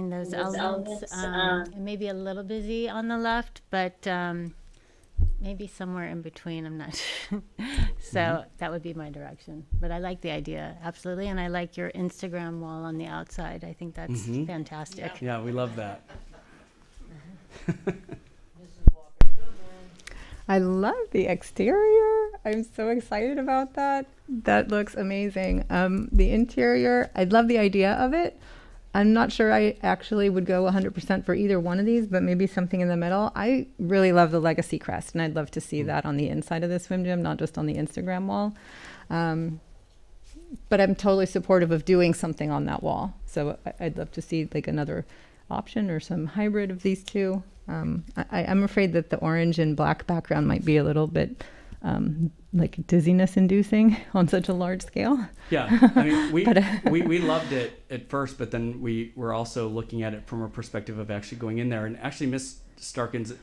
those elements. It may be a little busy on the left, but maybe somewhere in between. I'm not sure. So that would be my direction. But I like the idea, absolutely. And I like your Instagram wall on the outside. I think that's fantastic. Yeah, we love that. Mrs. Walker-Schumann. I love the exterior. I'm so excited about that. That looks amazing. The interior, I love the idea of it. I'm not sure I actually would go 100% for either one of these, but maybe something in the middle. I really love the legacy crest, and I'd love to see that on the inside of the swim gym, not just on the Instagram wall. But I'm totally supportive of doing something on that wall. So I'd love to see like another option or some hybrid of these two. I'm afraid that the orange and black background might be a little bit like dizziness inducing on such a large scale. Yeah, I mean, we loved it at first, but then we were also looking at it from a perspective of actually going in there. And actually, Miss Starkins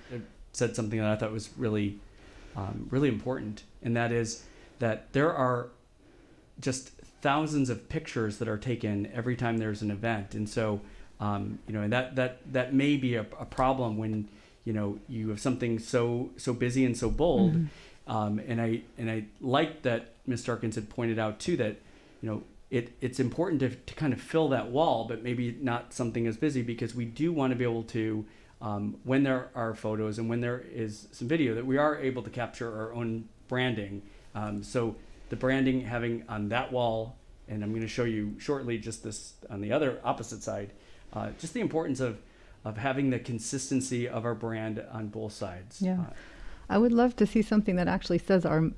said something that I thought was really, really important, and that is that there are just thousands of pictures that are taken every time there's an event, and so and that may be a problem when you have something so busy and so bold. And I like that Ms. Starkins had pointed out too that it's important to kind of fill that wall, but maybe not something as busy, because we do want to be able to when there are photos and when there is some video, that we are able to capture our own branding. So the branding having on that wall, and I'm going to show you shortly just this on the other opposite side, just the importance of having the consistency of our brand on both sides. Yeah. I would love to see something that actually says our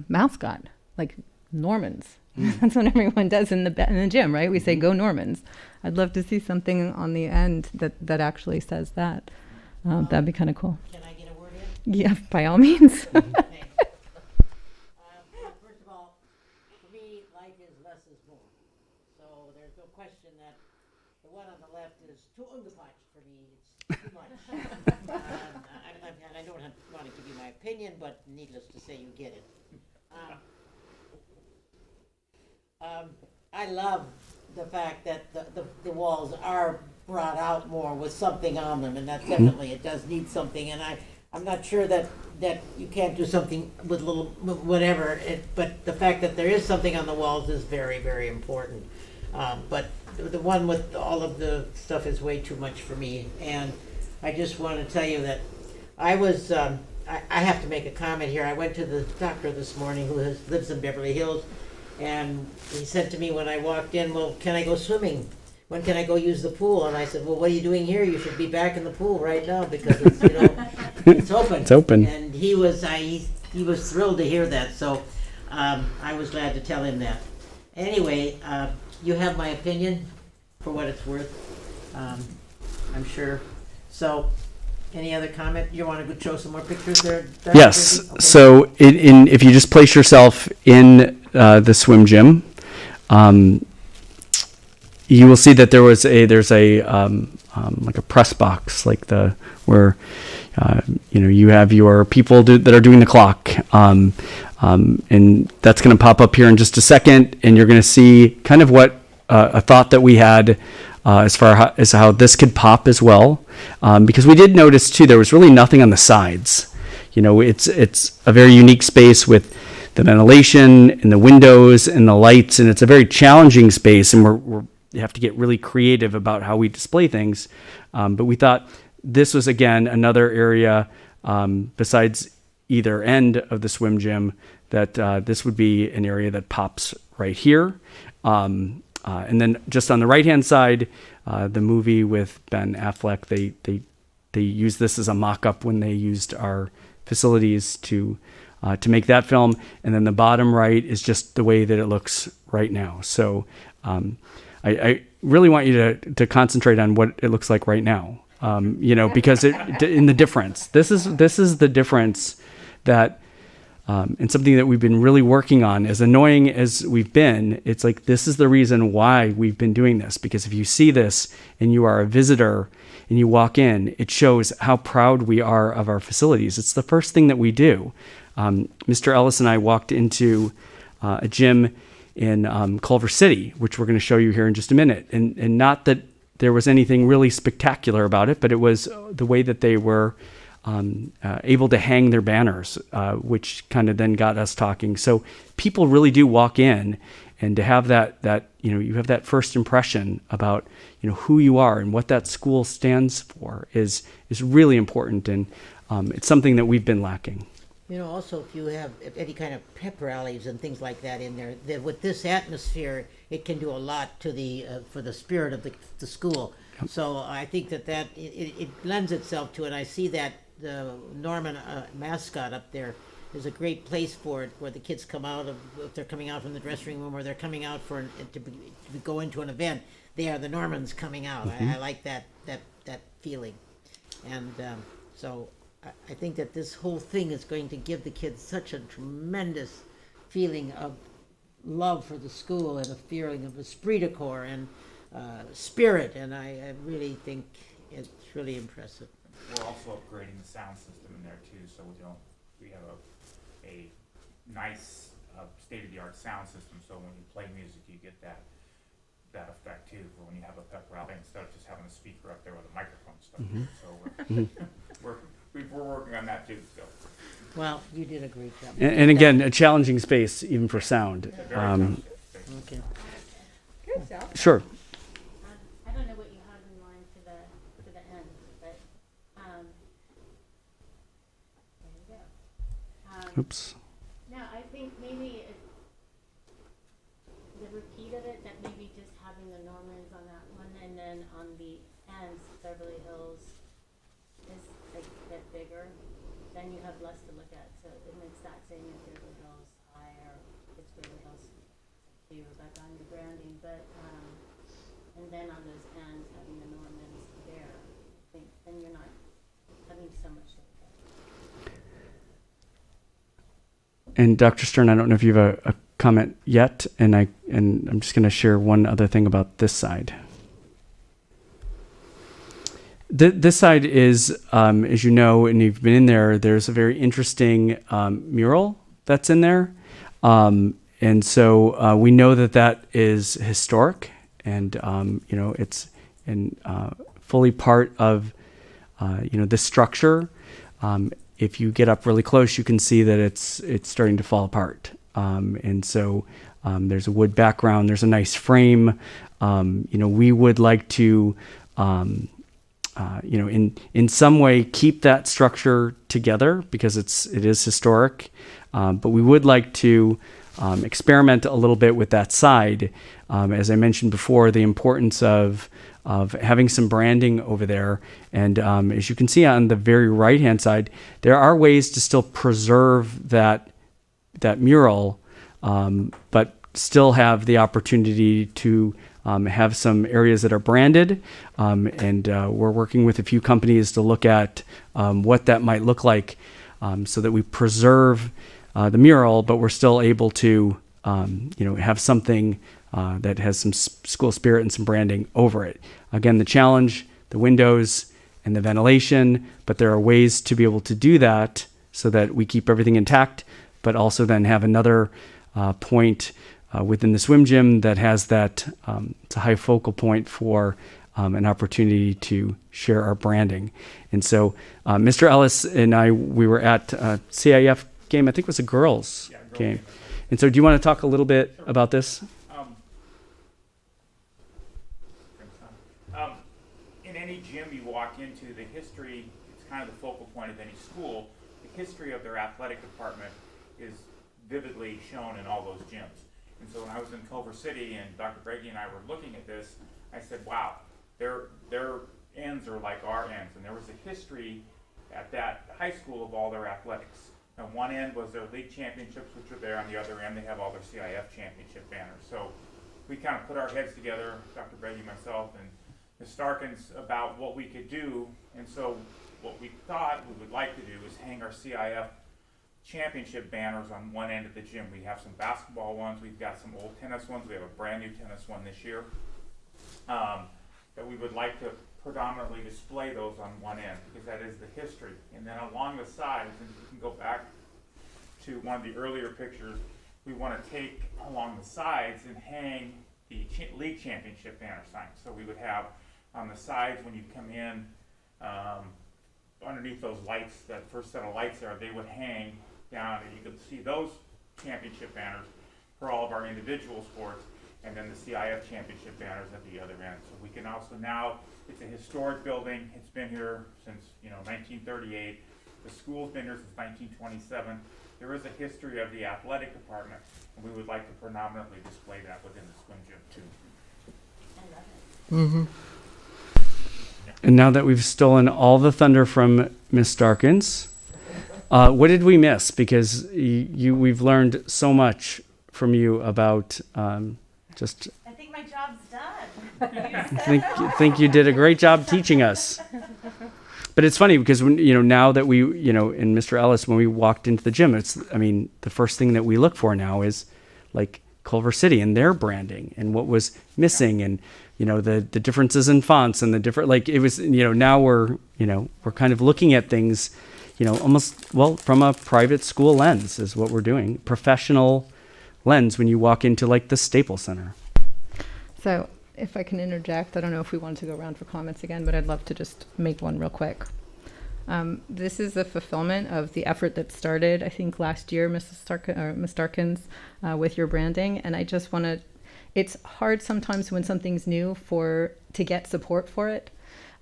mascot, like Normans. That's what everyone does in the gym, right? We say "Go Normans." I'd love to see something on the end that actually says that. That'd be kind of cool. Can I get a word in? Yeah, by all means. Thanks. First of all, for me, life is less is more. So there's no question that the one on the left is too ungepatched for me. It's too much. And I don't want to give you my opinion, but needless to say, you get it. I love the fact that the walls are brought out more with something on them, and that definitely, it does need something. And I'm not sure that you can't do something with little whatever, but the fact that there is something on the walls is very, very important. But the one with all of the stuff is way too much for me. And I just want to tell you that I was, I have to make a comment here. I went to the doctor this morning who lives in Beverly Hills, and he said to me when I walked in, well, can I go swimming? When can I go use the pool? And I said, well, what are you doing here? You should be back in the pool right now, because it's, it's open. It's open. And he was thrilled to hear that, so I was glad to tell him that. Anyway, you have my opinion for what it's worth, I'm sure. So, any other comment? You want to go show some more pictures there? Yes. Okay. So, if you just place yourself in the swim gym, you will see that there's a like a press box, like where you have your people that are doing the clock, and that's going to pop up here in just a second, and you're going to see kind of what a thought that we had as far as how this could pop as well, because we did notice too there was really nothing on the sides. It's a very unique space with the ventilation and the windows and the lights, and it's a very challenging space, and you have to get really creative about how we display things. But we thought this was, again, another area besides either end of the swim gym that this would be an area that pops right here. And then just on the right-hand side, the movie with Ben Affleck, they used this as a mock-up when they used our facilities to make that film. And then the bottom right is just the way that it looks right now. So I really want you to concentrate on what it looks like right now, because in the difference. This is the difference that, and something that we've been really working on. As annoying as we've been, it's like this is the reason why we've been doing this. Because if you see this and you are a visitor and you walk in, it shows how proud we are of our facilities. It's the first thing that we do. Mr. Ellis and I walked into a gym in Culver City, which we're going to show you here in just a minute. And not that there was anything really spectacular about it, but it was the way that they were able to hang their banners, which kind of then got us talking. So people really do walk in, and to have that you have that first impression about who you are and what that school stands for is really important, and it's something that we've been lacking. Also, if you have any kind of pep rallies and things like that in there, that with this atmosphere, it can do a lot to for the spirit of the school. Yep. So I think that it lends itself to it. I see that the Norman mascot up there is a great place for it, where the kids come out if they're coming out from the dressing room, or they're coming out to go into an event. They are the Normans coming out. Mm-hmm. I like that feeling, and so I think that this whole thing is going to give the kids such a tremendous feeling of love for the school, and a feeling of esprit de corps and spirit, and I really think it's really impressive. We're also upgrading the sound system in there too, so we have a nice state-of-the-art sound system, so when you play music you get that effect too, for when you have a pep rally, instead of just having a speaker up there with a microphone stuff. Mm-hmm. So we're working on that too. So. Well, you did a great job. And again, a challenging space even for sound. Okay. Good, Sal. Sure. I don't know what you have in mind for the end, but there you go. Oops. No, I think maybe the repeat of it, that maybe just having the Normans on that one, and then on the ends, Beverly Hills is like a bit bigger. Then you have less to look at. So it makes that same if Beverly Hills High, or it's Beverly Hills 2, back on your branding. But and then on those ends, having the Normans there, I think then you're not having so much to look at. And Dr. Stern, I don't know if you have a comment yet, and I'm just going to share one other thing about this side. This side is, as you know, and you've been in there, there's a very interesting mural that's in there. And so we know that is historic, and, it's fully part of, the structure. If you get up really close, you can see that it's starting to fall apart. And so there's a wood background, there's a nice frame. We would like to, in some way keep that structure together, because it is historic. But we would like to experiment a little bit with that side. As I mentioned before, the importance of having some branding over there. And as you can see on the very right-hand side, there are ways to still preserve that mural, but still have the opportunity to have some areas that are branded. And we're working with a few companies to look at what that might look like, so that we preserve the mural, but we're still able to have something that has some school spirit and some branding over it. Again, the challenge, the windows and the ventilation, but there are ways to be able to do that so that we keep everything intact, but also then have another point within the swim gym that has that, it's a high focal point for an opportunity to share our branding. And so Mr. Ellis and I, we were at a CIF game, I think it was a girls game. And so do you want to talk a little bit about this? In any gym you walk into, the history, it's kind of the focal point of any school. The history of their athletic department is vividly shown in all those gyms. And so when I was in Culver City and Dr. Brady and I were looking at this, I said, wow, their ends are like our ends. And there was a history at that high school of all their athletics. On one end was their league championships, which are there. On the other end, they have all their CIF championship banners. So we kind of put our heads together, Dr. Brady, myself, and Ms. Starkins, about what we could do. And so what we thought we would like to do is hang our CIF championship banners on one end of the gym. We have some basketball ones. We've got some old tennis ones. We have a brand new tennis one this year. That we would like to predominantly display those on one end because that is the history. And then along the sides, and you can go back to one of the earlier pictures, we want to take along the sides and hang the league championship banner signs. So we would have on the sides when you come in, underneath those lights, that first set of lights there, they would hang down and you could see those championship banners for all of our individual sports, and then the CIF championship banners at the other end. So we can also now, it's a historic building. It's been here since 1938. The school's been here since 1927. There is a history of the athletic department, and we would like to predominantly display that within the swim gym too. Mm-hmm. And now that we've stolen all the thunder from Ms. Starkins, what did we miss? Because we've learned so much from you about just. I think my job's done. I think you did a great job teaching us. But it's funny because when now that we and Mr. Ellis, when we walked into the gym, the first thing that we look for now is like Culver City and their branding and what was missing and the differences in fonts and the different, like it was, now we're kind of looking at things, almost, from a private school lens is what we're doing. Professional lens when you walk into like the Staples Center. So if I can interject, I don't know if we want to go around for comments again, but I'd love to just make one real quick. This is the fulfillment of the effort that started, I think, last year, Ms. Starkins, with your branding. And I just want to, it's hard sometimes when something's new to get support for it.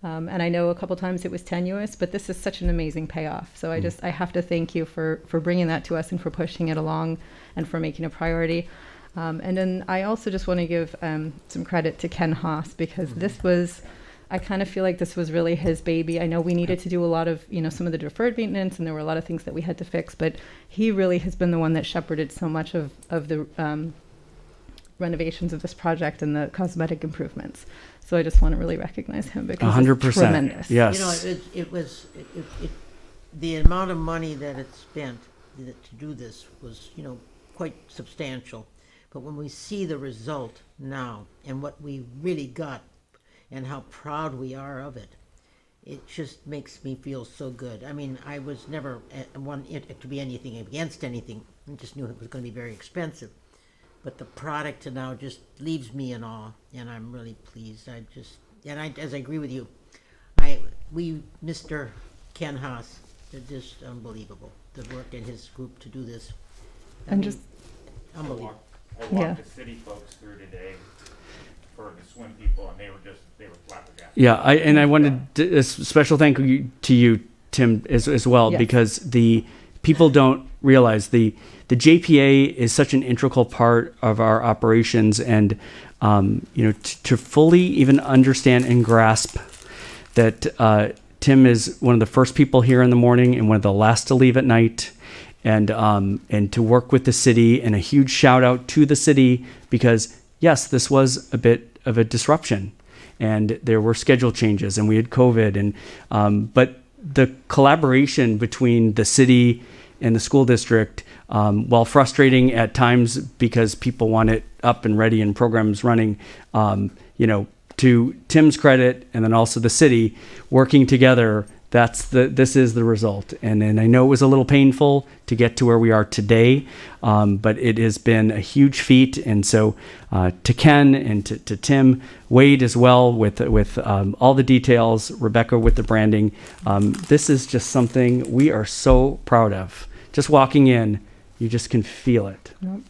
And I know a couple times it was tenuous, but this is such an amazing payoff. So I have to thank you for bringing that to us and for pushing it along and for making a priority. And then I also just want to give some credit to Ken Haas because I kind of feel like this was really his baby. I know we needed to do a lot of, some of the deferred maintenance and there were a lot of things that we had to fix, but he really has been the one that shepherded so much of the renovations of this project and the cosmetic improvements. So I just want to really recognize him because 100%. It's tremendous. Yes. The amount of money that it spent to do this was, quite substantial. But when we see the result now and what we really got and how proud we are of it, it just makes me feel so good. I mean, I was never one to be anything against anything. I just knew it was going to be very expensive. But the product now just leaves me in awe, and I'm really pleased. As I agree with you, Mr. Ken Haas, they're just unbelievable. The work in his group to do this. Unbelievable. I walked the city folks through today for the swim people, and they were flabbergasted. Yeah, I wanted a special thank you to you, Tim, as well, yes. Because the people don't realize the JPA is such an integral part of our operations, and to fully even understand and grasp that Tim is one of the first people here in the morning and one of the last to leave at night. And to work with the city, and a huge shout out to the city because yes, this was a bit of a disruption, and there were schedule changes, and we had COVID, and but the collaboration between the city and the school district, while frustrating at times because people want it up and ready and programs running, to Tim's credit, and then also the city working together. This is the result. And I know it was a little painful to get to where we are today, but it has been a huge feat. And so to Ken and to Tim, Wade as well with all the details, Rebecca with the branding, this is just something we are so proud of. Just walking in, you just can feel it. Yep.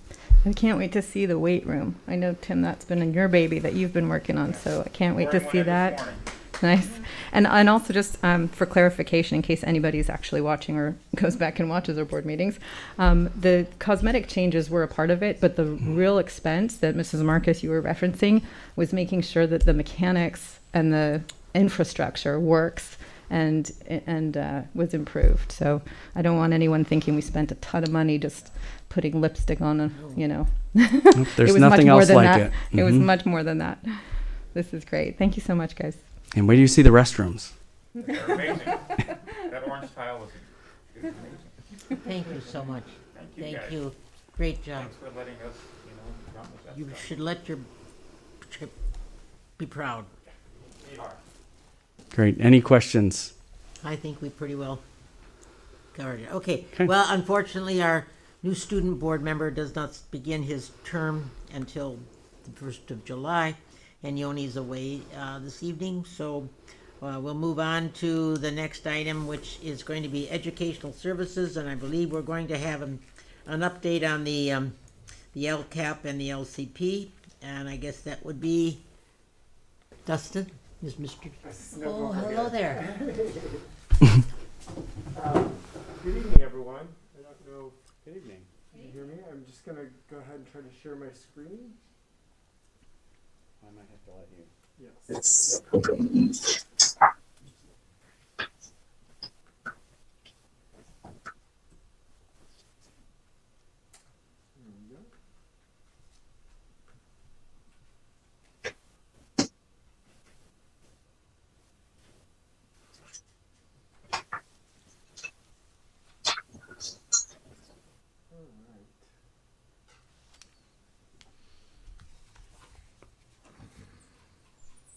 I can't wait to see the weight room. I know, Tim, that's been your baby that you've been working on, so I can't wait to see that. Nice. And also just for clarification, in case anybody's actually watching or goes back and watches our board meetings, the cosmetic changes were a part of it, but the real expense that Mrs. Marcus, you were referencing, was making sure that the mechanics and the infrastructure works and was improved. So I don't want anyone thinking we spent a ton of money just putting lipstick on, There's it was nothing much more else than like that. it. It was Mhm. much more than that. This is great. Thank you so much, guys. And where do you see the restrooms? They're amazing. That orange tile is amazing. Thank you so much. Thank Thank guys. you. Great job. Thanks for letting us, run with that You stuff. should let your trip be proud. We are. Great. Any questions? I think we pretty well covered it. Okay, Okay. well, unfortunately, our new student board member does not begin his term until the 1st of July, and Yoni's away this evening, so we'll move on to the next item, which is going to be educational services, and I believe we're going to have an update on the LCAP and the LCP, and I guess that would be Dustin, is Mr. Oh, hello there. Good evening, everyone. I don't know. Good evening. Can you hear me? I'm just going to go ahead and try to share my screen. I might have to let you. Yes.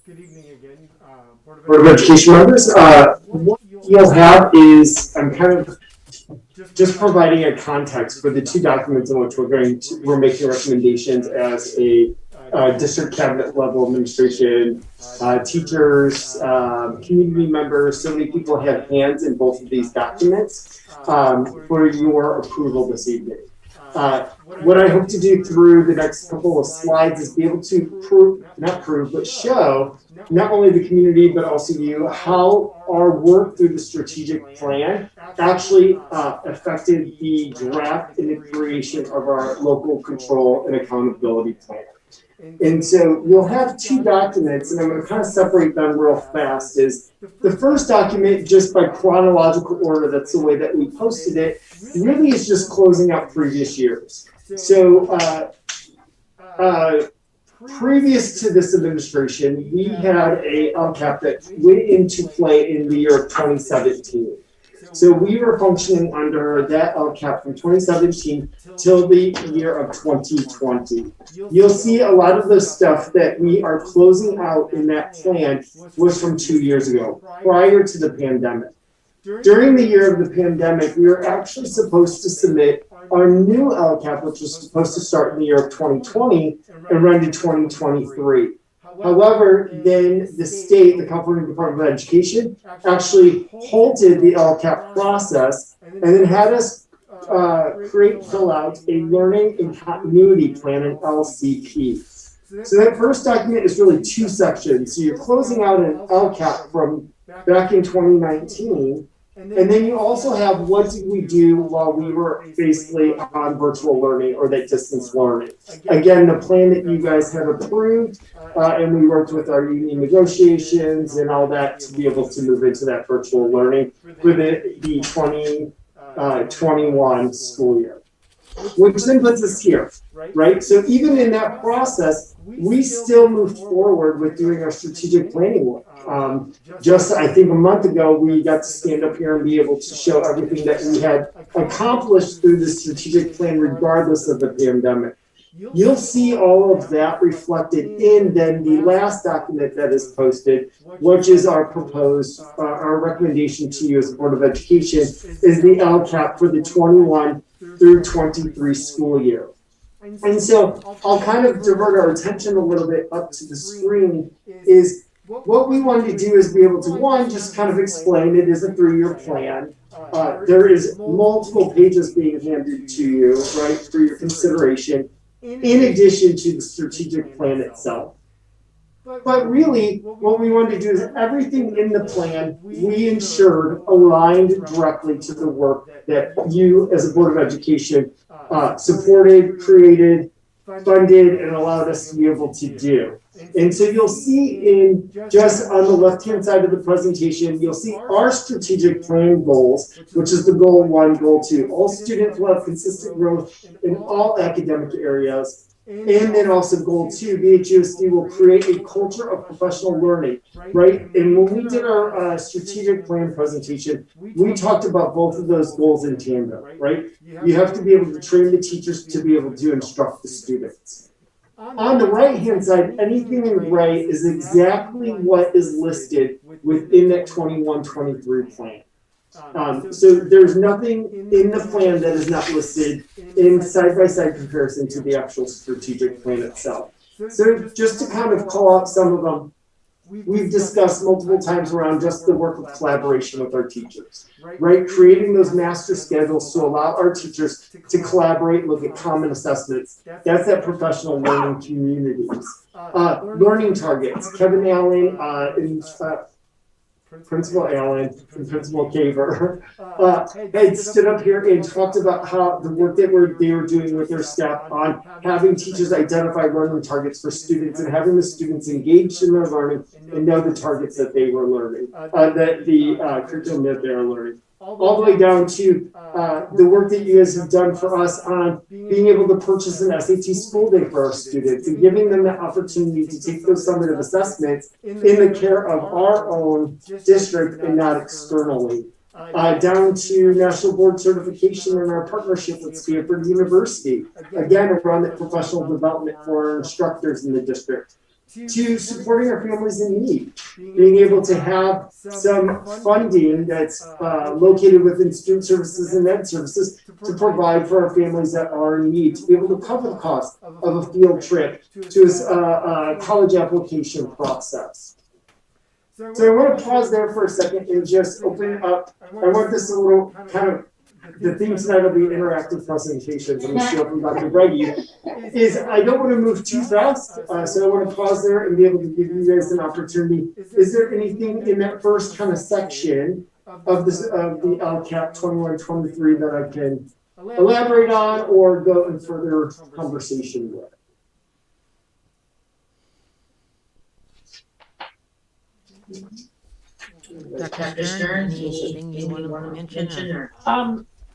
Good evening again, Board of Education members. What you'll have is, I'm kind of just providing a context for the two documents in which we're making recommendations as a district cabinet level administration, teachers, community members. So many people have hands in both of these documents for your approval this evening. What I hope to do through the next couple of slides is be able to show not only the community, but also you, how our work through the strategic plan actually affected the draft and the creation of our local control and accountability plan. And so you'll have two documents, and I'm going to kind of separate them real fast. Is the first document, just by chronological order, that's the way that we posted it, really is just closing out previous years. So previous to this administration, we had a LCAP that went into play in the year of 2017. So we were functioning under that LCAP from 2017 till the year of 2020. You'll see a lot of the stuff that we are closing out in that plan was from 2 years ago, prior to the pandemic. During the year of the pandemic, we were actually supposed to submit our new LCAP, which was supposed to start in the year of 2020 and run to 2023. However, then the state, the California Department of Education, actually halted the LCAP process and then had us fill out a learning and continuity plan, an LCP. So that first document is really two sections. So you're closing out an LCAP from back in 2019. And then you also have what did we do while we were basically on virtual learning or that distance learning. Again, the plan that you guys have approved, and we worked with our union negotiations and all that to be able to move into that virtual learning for the 2021 school year. Which then puts us here, right? So even in that process, we still moved forward with doing our strategic planning work. Just, I think, a month ago, we got to stand up here and be able to show everything that we had accomplished through the strategic plan, regardless of the pandemic. You'll see all of that reflected in then the last document that is posted, which is our proposed, our recommendation to you as a Board of Education is the LCAP for the 21 through 23 school year. And so I'll kind of divert our attention a little bit up to the screen is what we wanted to do is be able to, one, just kind of explain it as a 3-year plan. There is multiple pages being handed to you, right, for your consideration, in addition to the strategic plan itself. But really, what we wanted to do is everything in the plan we ensured aligned directly to the work that you, as a Board of Education, supported, created, funded, and allowed us to be able to do. And so you'll see in just on the left-hand side of the presentation, you'll see our strategic plan goals, which is the goal 1, goal 2. All students will have consistent growth in all academic areas. And then also goal 2, BHUSD will create a culture of professional learning, right? And when we did our strategic plan presentation, we talked about both of those goals in tandem, right? You have to be able to train the teachers to be able to instruct the students. On the right-hand side, anything in gray is exactly what is listed within that 21-23 plan. So there's nothing in the plan that is not listed in side-by-side comparison to the actual strategic plan itself. So just to kind of call out some of them, we've discussed multiple times around just the work of collaboration with our teachers, right? Creating those master schedules to allow our teachers to collaborate, look at common assessments. That's that professional learning communities. Learning targets. Kevin Allen and Principal Allen and Principal Caver had stood up here and talked about how the work that they were doing with their staff on having teachers identify learning targets for students and having the students engaged in their learning and know the targets that they were learning, the curriculum that they are learning. All the way down to the work that you guys have done for us on being able to purchase an SAT school day for our students and giving them the opportunity to take those summative assessments in the care of our own district and not externally. Down to national board certification and our partnership with Stanford University, again around the professional development for our instructors in the district. To supporting our families in need, being able to have some funding that's located within student services and ed services to provide for our families that are in need, to be able to cover the cost of a field trip to a college application process. So I want to pause there for a second and just open it up. I want this a little kind of, the theme tonight will be interactive presentations. I'm going to show from Dr. Breggy. I don't want to move too fast, so I want to pause there and be able to give you guys an opportunity. Is there anything in that first kind of section of this of the LCAP 21-23 that I can elaborate on or go in further conversation with? Dr. Stern, anything you want to mention?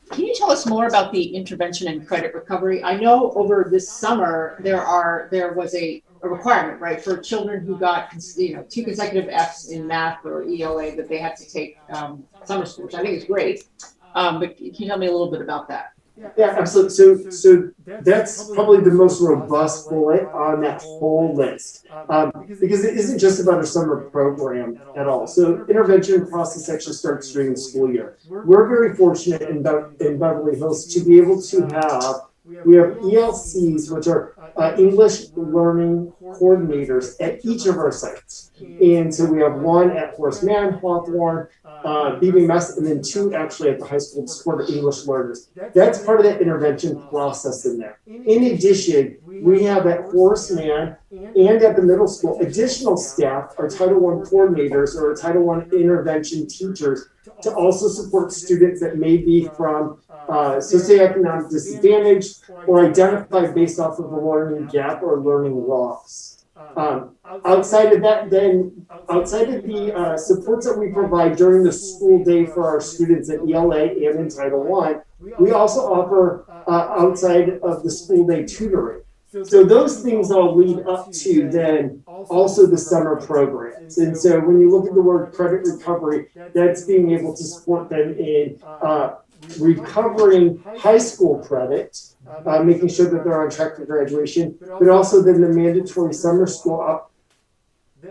Can you tell us more about the intervention and credit recovery? I know over this summer there was a requirement, right, for children who got 2 consecutive Fs in math or ELA that they had to take summer school, which I think is great. But can you tell me a little bit about that? Yeah, absolutely. So that's probably the most robust bullet on that whole list, because it isn't just about a summer program at all. So intervention process actually starts during the school year. We're very fortunate in Beverly Hills to be able to have, we have ELCs, which are English Learning Coordinators at each of our sites. And so we have one at Horace Mann, Hawthorne, BBMS, and then 2 actually at the high school to support English learners. That's part of that intervention process in there. In addition, we have at Horace Mann and at the middle school additional staff, our Title I coordinators or Title I intervention teachers, to also support students that may be from socioeconomic disadvantage or identified based off of a learning gap or learning loss. Outside of that, then outside of the supports that we provide during the school day for our students at ELA and in Title I, we also offer outside of the school day tutoring. So those things all lead up to then also the summer programs. And so when you look at the word credit recovery, that's being able to support them in recovering high school credit, making sure that they're on track for graduation, but also then the mandatory summer school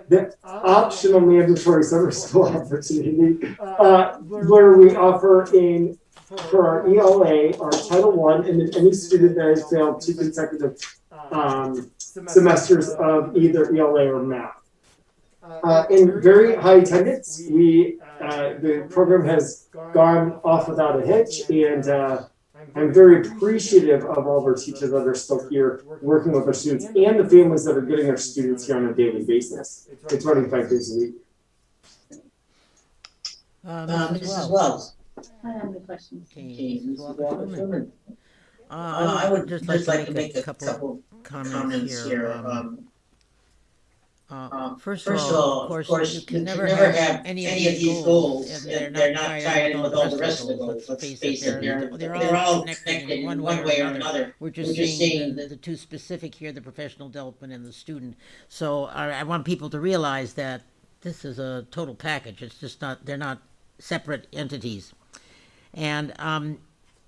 the optional mandatory summer school opportunity, where we offer for our ELA, our Title I, and then any student that has failed 2 consecutive semesters of either ELA or math. In very high attendance, the program has gone off without a hitch, and I'm very appreciative of all of our teachers that are still here working with our students and the families that are getting our students here on a daily basis. It's running 5 days a week. Mrs. Wells. I have any questions. Okay, Mrs. Walker-Fuhrman. I would just like to make a couple comments here. First of all, of course, you can never have any of these goals if they're not tied in with all the rest of the goals. Let's face it, they're all connected in one way or another. We're just seeing the two specific here, the professional development and the student. So I want people to realize that this is a total package. It's just not, they're not separate entities. And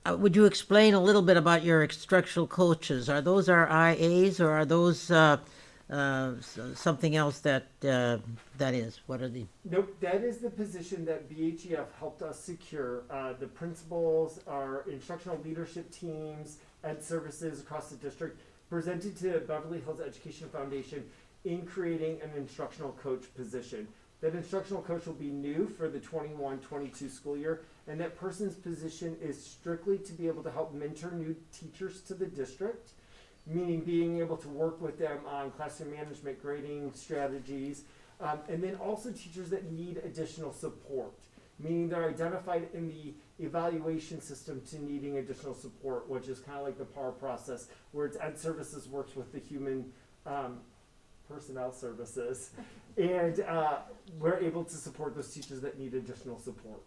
would you explain a little bit about your instructional coaches? Are those our IAs or are those something else that is? What are the? Nope, that is the position that BHEF helped us secure. The principals, our instructional leadership teams, ed services across the district presented to Beverly Hills Education Foundation in creating an instructional coach position. That instructional coach will be new for the 21-22 school year, and that person's position is strictly to be able to help mentor new teachers to the district, meaning being able to work with them on classroom management, grading strategies, and then also teachers that need additional support, meaning they're identified in the evaluation system to needing additional support, which is kind of like the PAR process, where it's ed services works with the human personnel services, and we're able to support those teachers that need additional support.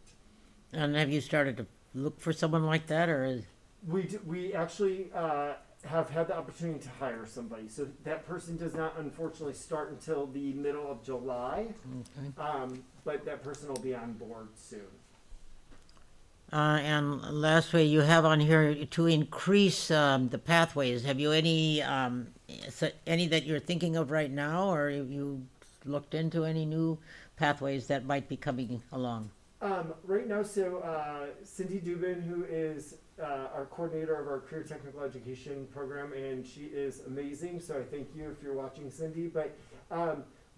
And have you started to look for someone like that, or is? We actually have had the opportunity to hire somebody. So that person does not unfortunately start until the middle of July, Okay. but that person will be on board soon. And lastly, you have on here to increase the pathways. Have you any that you're thinking of right now, or have you looked into any new pathways that might be coming along? Right now, so Cindy Dubin, who is our coordinator of our career technical education program, and she is amazing. So I thank you if you're watching, Cindy. But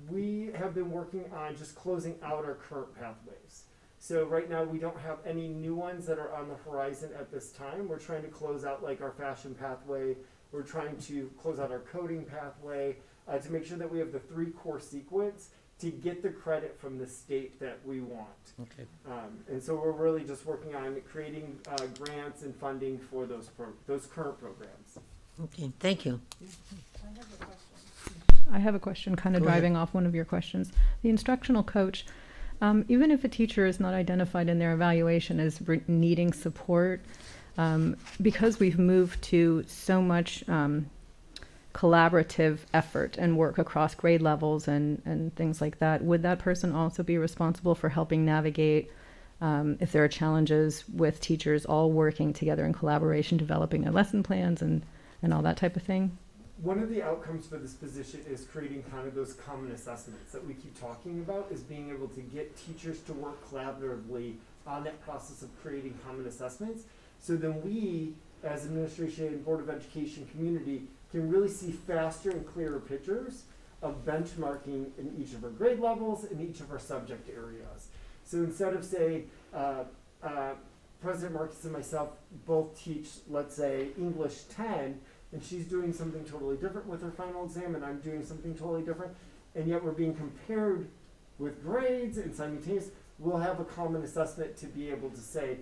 we have been working on just closing out our current pathways. So right now we don't have any new ones that are on the horizon at this time. We're trying to close out like our fashion pathway. We're trying to close out our coding pathway to make sure that we have the 3 core sequence to get the credit from the state that we want. Okay. And so we're really just working on creating grants and funding for those current programs. Okay, thank you. I have a question, kind of Go ahead. driving off one of your questions. The instructional coach, even if a teacher is not identified in their evaluation as needing support, because we've moved to so much collaborative effort and work across grade levels and things like that, would that person also be responsible for helping navigate if there are challenges with teachers all working together in collaboration, developing their lesson plans and all that type of thing? One of the outcomes for this position is creating kind of those common assessments that we keep talking about, is being able to get teachers to work collaboratively on that process of creating common assessments. So then we, as administration and Board of Education community, can really see faster and clearer pictures of benchmarking in each of our grade levels, in each of our subject areas. So instead of say, President Marcus and myself both teach, let's say, English 10, and she's doing something totally different with her final exam, and I'm doing something totally different, and yet we're being compared with grades and simultaneous, we'll have a common assessment to be able to say,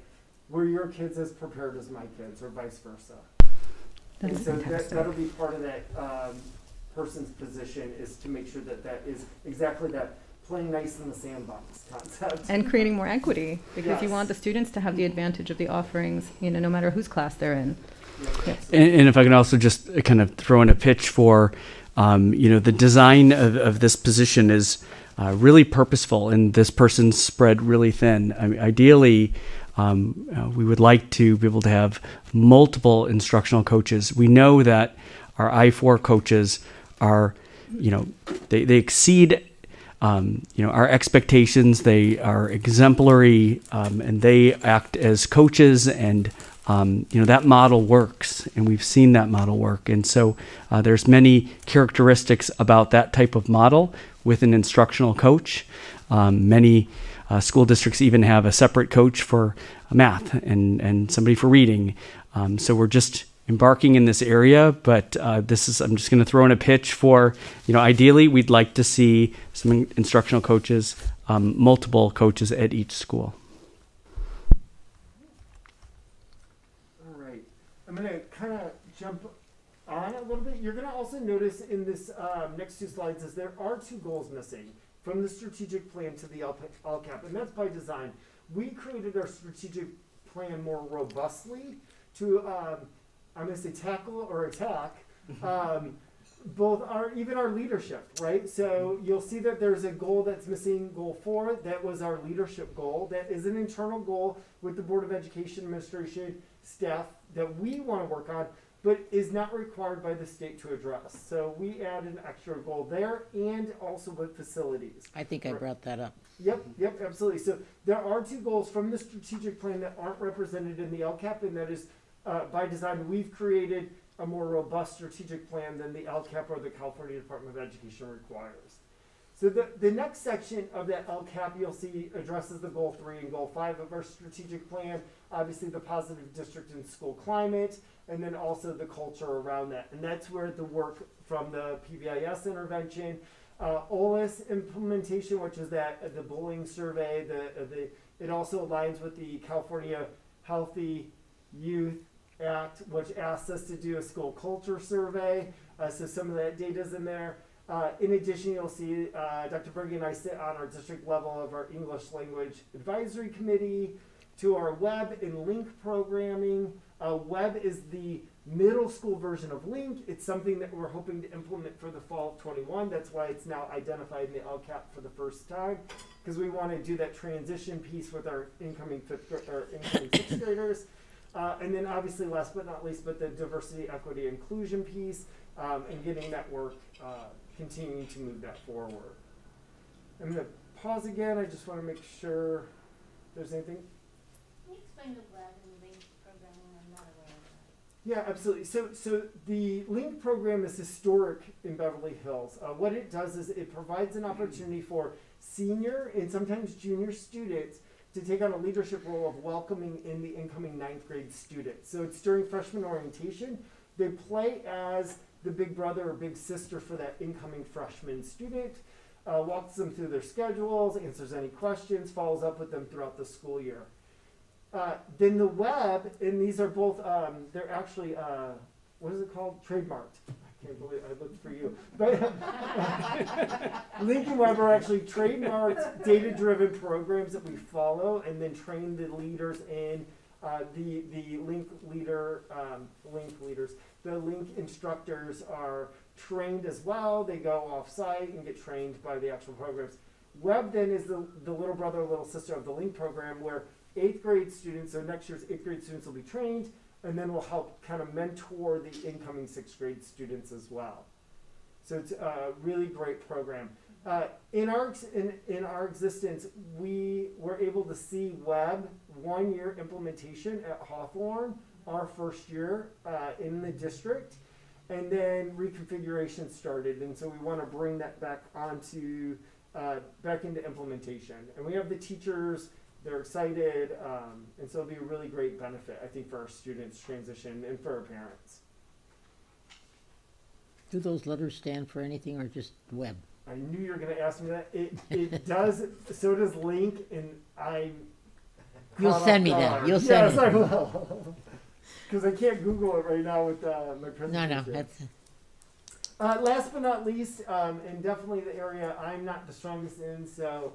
were your kids as prepared as my kids, or vice versa. That's and so fantastic. that'll be part of that person's position, is to make sure that that is exactly that playing nice in the sandbox concept. And creating more equity, because you Yes. want the students to have the advantage of the offerings, no matter whose class they're in. Yes. And if I can also just kind of throw in a pitch for, the design of this position is really purposeful, and this person's spread really thin. I mean, ideally, we would like to be able to have multiple instructional coaches. We know that our I-4 coaches are, they exceed, our expectations. They are exemplary, and they act as coaches, and that model works, and we've seen that model work. And so there's many characteristics about that type of model with an instructional coach. Many school districts even have a separate coach for math and somebody for reading. So we're just embarking in this area, but I'm just going to throw in a pitch for, ideally we'd like to see some instructional coaches, multiple coaches at each school. All right. I'm going to kind of jump on a little bit. You're going to also notice in this next two slides is there are two goals missing from the strategic plan to the LCAP, and that's by design. We created our strategic plan more robustly to, I'm going to say tackle or attack both even our leadership, right? So you'll see that there's a goal that's missing, goal 4. That was our leadership goal. That is an internal goal with the Board of Education Administration staff that we want to work on, but is not required by the state to address. So we added an extra goal there and also with facilities. I think I brought that up. Yep, absolutely. So there are two goals from the strategic plan that aren't represented in the LCAP, and that is by design, we've created a more robust strategic plan than the LCAP or the California Department of Education requires. So the next section of that LCAP you'll see addresses the goal 3 and goal 5 of our strategic plan, obviously the positive district and school climate, and then also the culture around that. And that's where the work from the PBIS intervention, OLIS implementation, which is the bullying survey, it also aligns with the California Healthy Youth Act, which asks us to do a school culture survey. So some of that data is in there. In addition, you'll see Dr. Berge and I sit on our district level of our English Language Advisory Committee, to our web and link programming. Web is the middle school version of link. It's something that we're hoping to implement for the fall of 21. That's why it's now identified in the LCAP for the first time, because we want to do that transition piece with our incoming 6th graders. And then obviously last but not least, but the diversity, equity, inclusion piece, and getting that work, continuing to move that forward. I'm going to pause again. I just want to make sure there's anything. Can you explain the web and link programming? I'm not aware of that. Yeah, absolutely. So the LINK program is historic in Beverly Hills. What it does is it provides an opportunity for senior and sometimes junior students to take on a leadership role of welcoming in the incoming 9th grade students. So it's during freshman orientation. They play as the big brother or big sister for that incoming freshman student, walks them through their schedules, answers any questions, follows up with them throughout the school year. Then the web, and these are both, they're actually, what is it called? Trademarked. I can't believe I looked for you. But Link and Web are actually trademarked, data-driven programs that we follow and then train the leaders in. The Link leaders. The Link instructors are trained as well. They go off-site and get trained by the actual programs. Web then is the little brother or little sister of the Link program, where 8th grade students, so next year's 8th grade students will be trained, and then we'll help kind of mentor the incoming 6th grade students as well. So it's a really great program. In our existence, we were able to see web 1-year implementation at Hawthorne, our first year in the district, and then reconfiguration started, and so we want to bring that back onto back into implementation. And we have the teachers. They're excited, and so it'll be a really great benefit, I think, for our students' transition and for our parents. Do those letters stand for anything or just web? I knew you were going to ask me that. It does, so does Link, and You'll send me that. You'll Yes, send me. I will. Because I can't Google it right now with my presentation. No, that's... Last but not least, and definitely the area I'm not the strongest in, so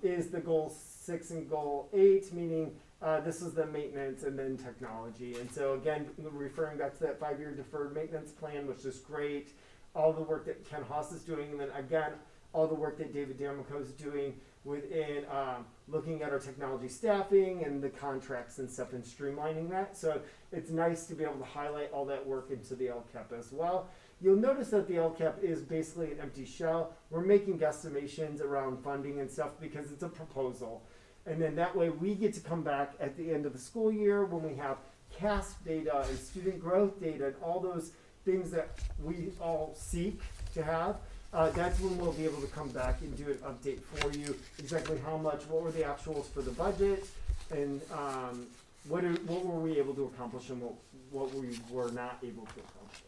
is the goal 6 and goal 8, meaning this is the maintenance and then technology. And so again, referring back to that 5-year deferred maintenance plan, which is great. All the work that Ken Haas is doing, and then again, all the work that David D'Amico is doing within looking at our technology staffing and the contracts and stuff and streamlining that. So it's nice to be able to highlight all that work into the LCAP as well. You'll notice that the LCAP is basically an empty shell. We're making guesstimations around funding and stuff because it's a proposal. And then that way we get to come back at the end of the school year when we have CASP data and student growth data and all those things that we all seek to have. That's when we'll be able to come back and do an update for you, exactly how much, what were the actuals for the budget, and what were we able to accomplish and what we were not able to accomplish.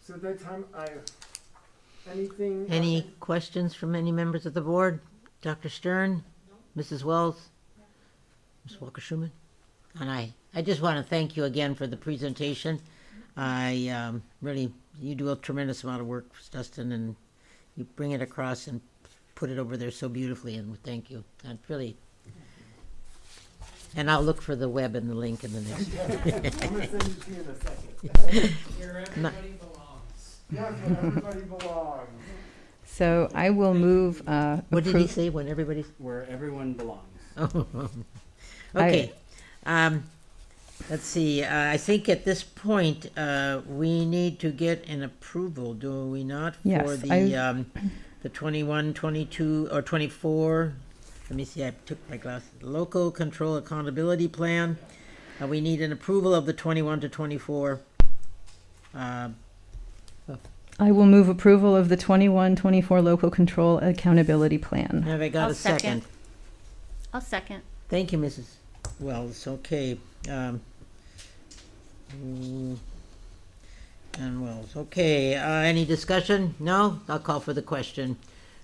So at that time, Any questions from any members of the board? Dr. Stern? Mrs. Wells? Ms. Walker-Schuman? And I just want to thank you again for the presentation. Really, you do a tremendous amount of work, Dustin, and you bring it across and put it over there so beautifully, and thank you. And really, and I'll look for the web and the link in the next. I'm going to send it to you in a second. Where everybody belongs. Yes, when everybody belongs. So I will move. What did he say? When everybody's. Where everyone belongs. Oh, okay. Let's see. I think at this point we need to get an approval, do we not, for Yes, the 21, 22, or 24? Let me see. I took my glasses. Local Control Accountability Plan. We need an approval of the 21 to 24. I will move approval of the 21-24 local control accountability plan. Have I got I'll a second? I'll second. Thank you, Mrs. Wells. Okay. And Wells. Okay. Any discussion? No? I'll call for the question.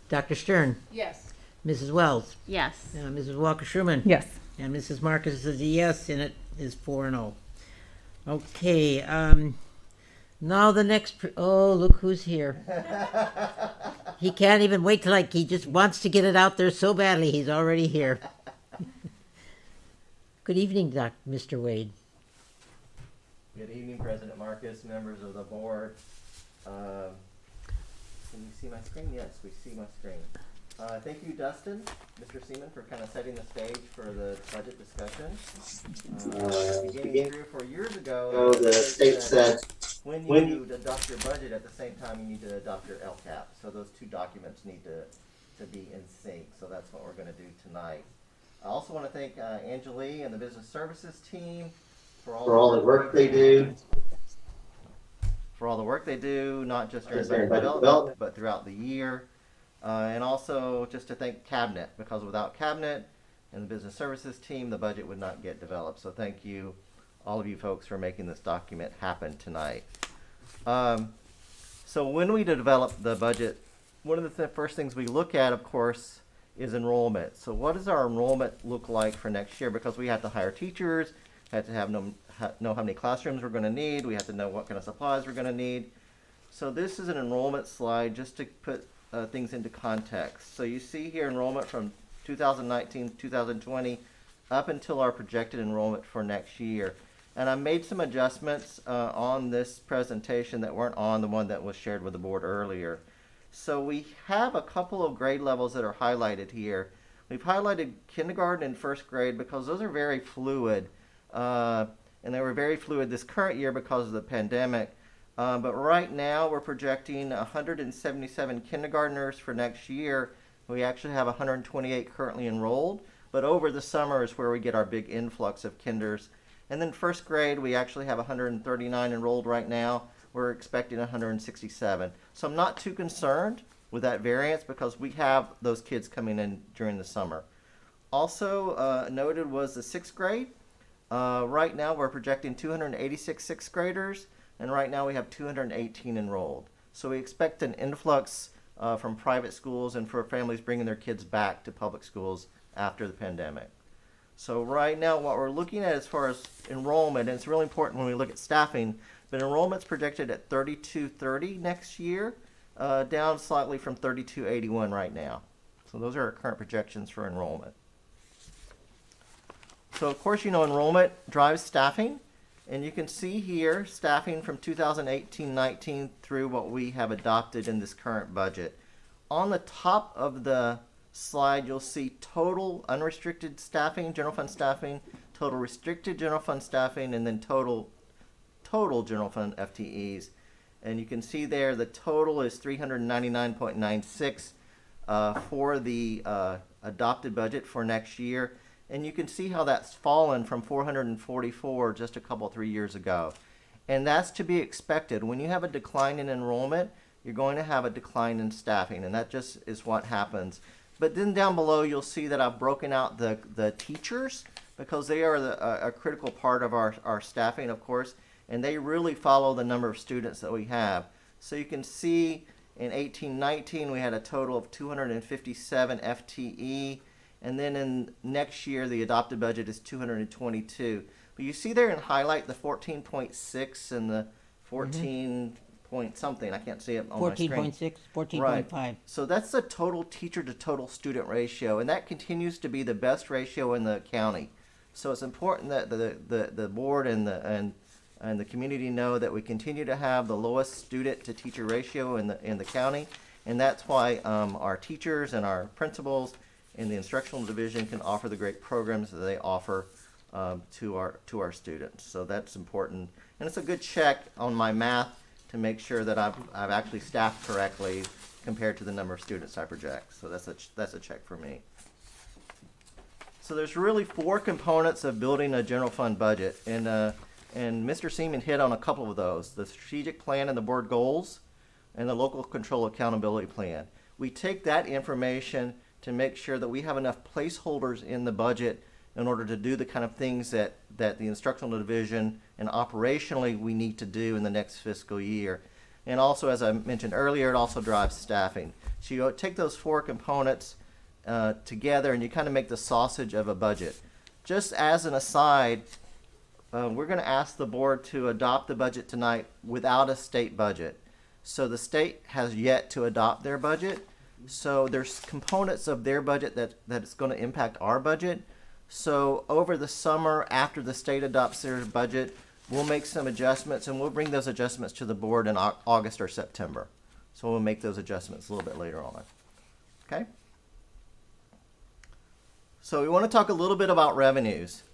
Dr. Stern? Yes. Mrs. Wells? Yes. Mrs. Walker-Schuman? Yes. And Mrs. Marcus is a yes, and it is 4-0. Okay. Now the next. Oh, look who's here. He can't even wait till he just wants to get it out there so badly. He's already here. Good evening, Mr. Wade. Good evening, President Marcus, members of the board. Can you see my screen? Yes, we see my screen. Thank you, Dustin, Mr. Seaman, for kind of setting the stage for the budget discussion. Beginning 3 or 4 years ago, the state said when you adopt your budget, at the same time you need to adopt your LCAP. So those two documents need to be in sync. So that's what we're going to do tonight. I also want to thank Angeli and the business services team for all the work they do. For all the work they do, not just during budget development, but throughout the year. And also just to thank Cabinet, because without Cabinet and the business services team, the budget would not get developed. So thank you, all of you folks, for making this document happen tonight. So when we develop the budget, one of the first things we look at, of course, is enrollment. So what does our enrollment look like for next year? Because we have to hire teachers, have to know how many classrooms we're going to need, we have to know what kind of supplies we're going to need. So this is an enrollment slide just to put things into context. So you see here enrollment from 2019 to 2020 up until our projected enrollment for next year. And I made some adjustments on this presentation that weren't on the one that was shared with the board earlier. So we have a couple of grade levels that are highlighted here. We've highlighted kindergarten and first grade because those are very fluid. And they were very fluid this current year because of the pandemic. But right now we're projecting 177 kindergartners for next year. We actually have 128 currently enrolled, but over the summer is where we get our big influx of kinders. And then first grade, we actually have 139 enrolled right now. We're expecting 167. So I'm not too concerned with that variance because we have those kids coming in during the summer. Also noted was the sixth grade. Right now we're projecting 286 sixth graders. And right now we have 218 enrolled. So we expect an influx from private schools and for families bringing their kids back to public schools after the pandemic. So right now what we're looking at as far as enrollment, and it's really important when we look at staffing, but enrollment's projected at 3230 next year, down slightly from 3281 right now. So those are our current projections for enrollment. So of course, you know, enrollment drives staffing. And you can see here staffing from 2018-19 through what we have adopted in this current budget. On the top of the slide, you'll see total unrestricted staffing, general fund staffing, total restricted general fund staffing, and then total general fund FTEs. And you can see there the total is 399.96 for the adopted budget for next year. And you can see how that's fallen from 444 just a couple, 3 years ago. And that's to be expected. When you have a decline in enrollment, you're going to have a decline in staffing, and that just is what happens. But then down below, you'll see that I've broken out the teachers because they are a critical part of our staffing, of course, and they really follow the number of students that we have. So you can see in 18-19 we had a total of 257 FTE, and then in next year the adopted budget is 222. But you see there in highlight the 14.6 and the 14 point something. I can't see it on my screen. 14.6, 14.5. Right. So that's the total teacher to total student ratio, and that continues to be the best ratio in the county. So it's important that the board and the community know that we continue to have the lowest student to teacher ratio in the county, and that's why our teachers and our principals in the instructional division can offer the great programs that they offer to our students. So that's important, and it's a good check on my math to make sure that I've actually staffed correctly compared to the number of students I project. So that's a check for me. So there's really 4 components of building a general fund budget, and Mr. Seaman hit on a couple of those: the strategic plan and the board goals, and the local control accountability plan. We take that information to make sure that we have enough placeholders in the budget in order to do the kind of things that the instructional division and operationally we need to do in the next fiscal year. And also, as I mentioned earlier, it also drives staffing. So you take those 4 components together and you kind of make the sausage of a budget. Just as an aside, we're going to ask the board to adopt the budget tonight without a state budget. So the state has yet to adopt their budget. So there's components of their budget that is going to impact our budget. So over the summer, after the state adopts their budget, we'll make some adjustments, and we'll bring those adjustments to the board in August or September. So we'll make those adjustments a little bit later on. Okay? So we want to talk a little bit about revenues.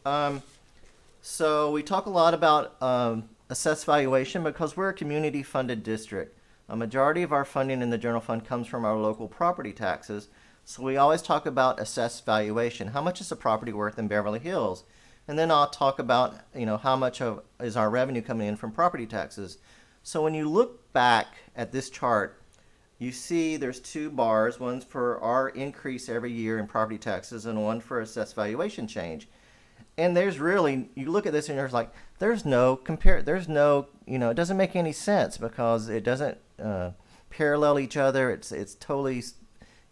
So we talk a lot about assessed valuation because we're a community-funded district. A majority of our funding in the general fund comes from our local property taxes. So we always talk about assessed valuation. How much is the property worth in Beverly Hills? And then I'll talk about, how much is our revenue coming in from property taxes. So when you look back at this chart, you see there's 2 bars, one's for our increase every year in property taxes and one for assessed valuation change. And there's really, you look at this and there's like, it doesn't make any sense because it doesn't parallel each other. It's totally,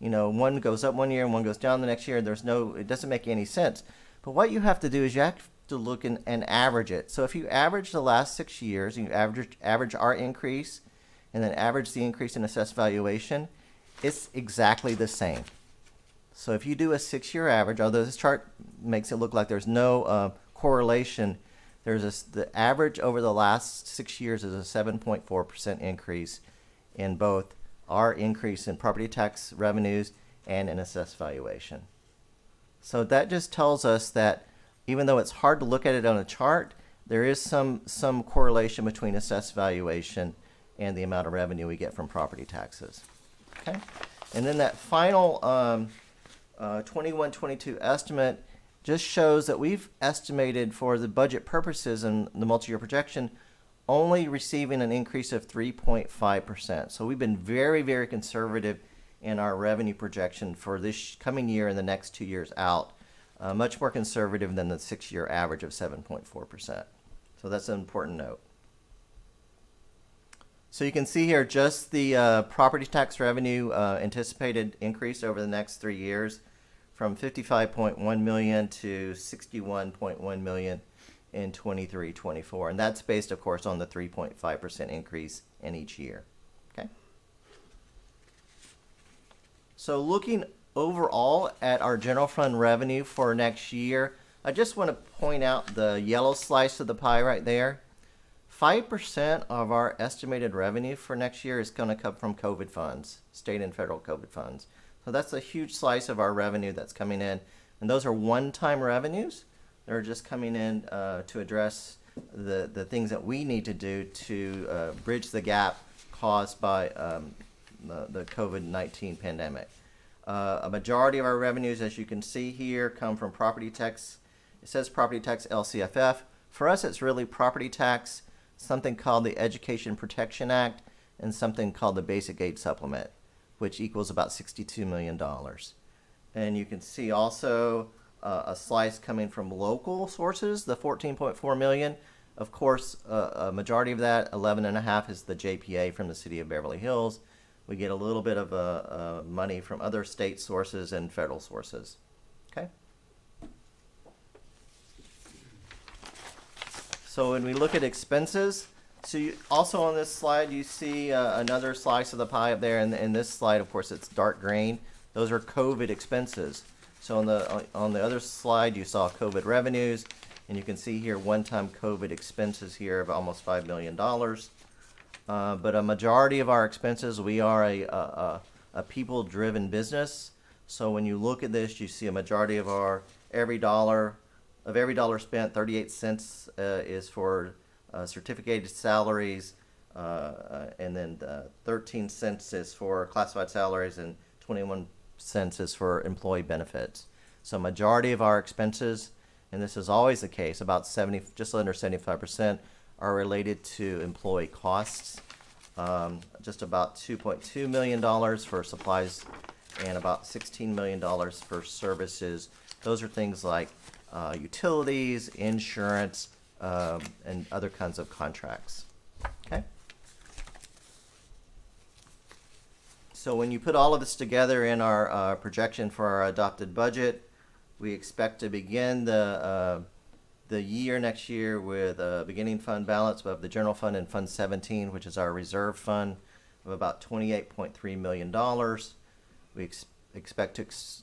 one goes up one year and one goes down the next year. It doesn't make any sense. But what you have to do is you have to look and average it. So if you average the last 6 years, you average our increase and then average the increase in assessed valuation, it's exactly the same. So if you do a 6-year average, although this chart makes it look like there's no correlation, the average over the last 6 years is a 7.4% increase in both our increase in property tax revenues and in assessed valuation. So that just tells us that even though it's hard to look at it on a chart, there is some correlation between assessed valuation and the amount of revenue we get from property taxes. Okay, and then that final 21-22 estimate just shows that we've estimated for the budget purposes and the multi-year projection only receiving an increase of 3.5%. So we've been very, very conservative in our revenue projection for this coming year and the next 2 years out, much more conservative than the 6-year average of 7.4%. So that's an important note. So you can see here just the property tax revenue anticipated increase over the next 3 years from $55.1 million to $61.1 million in 23-24. And that's based, of course, on the 3.5% increase in each year. Okay. So looking overall at our general fund revenue for next year, I just want to point out the yellow slice of the pie right there. 5% of our estimated revenue for next year is going to come from COVID funds, state and federal COVID funds. So that's a huge slice of our revenue that's coming in. And those are one-time revenues. They're just coming in to address the things that we need to do to bridge the gap caused by the COVID-19 pandemic. A majority of our revenues, as you can see here, come from property tax. It says property tax LCFF. For us, it's really property tax, something called the Education Protection Act, and something called the Basic Aid Supplement, which equals about $62 million. And you can see also a slice coming from local sources, the 14.4 million. Of course, a majority of that, 11.5, is the JPA from the city of Beverly Hills. We get a little bit of money from other state sources and federal sources. Okay. So when we look at expenses, so also on this slide you see another slice of the pie up there. And in this slide, of course, it's dark green. Those are COVID expenses. So on the other slide, you saw COVID revenues, and you can see here one-time COVID expenses here of almost $5 million. But a majority of our expenses, we are a people-driven business. So when you look at this, you see a majority of every dollar spent, 38 cents is for certificated salaries, and then 13 cents is for classified salaries, and 21 cents is for employee benefits. So majority of our expenses, and this is always the case, about just under 75%, are related to employee costs. Just about $2.2 million for supplies and about $16 million for services. Those are things like utilities, insurance, and other kinds of contracts. Okay. So when you put all of this together in our projection for our adopted budget, we expect to begin the year next year with a beginning fund balance of the general fund and Fund 17, which is our reserve fund, of about $28.3 million. We expect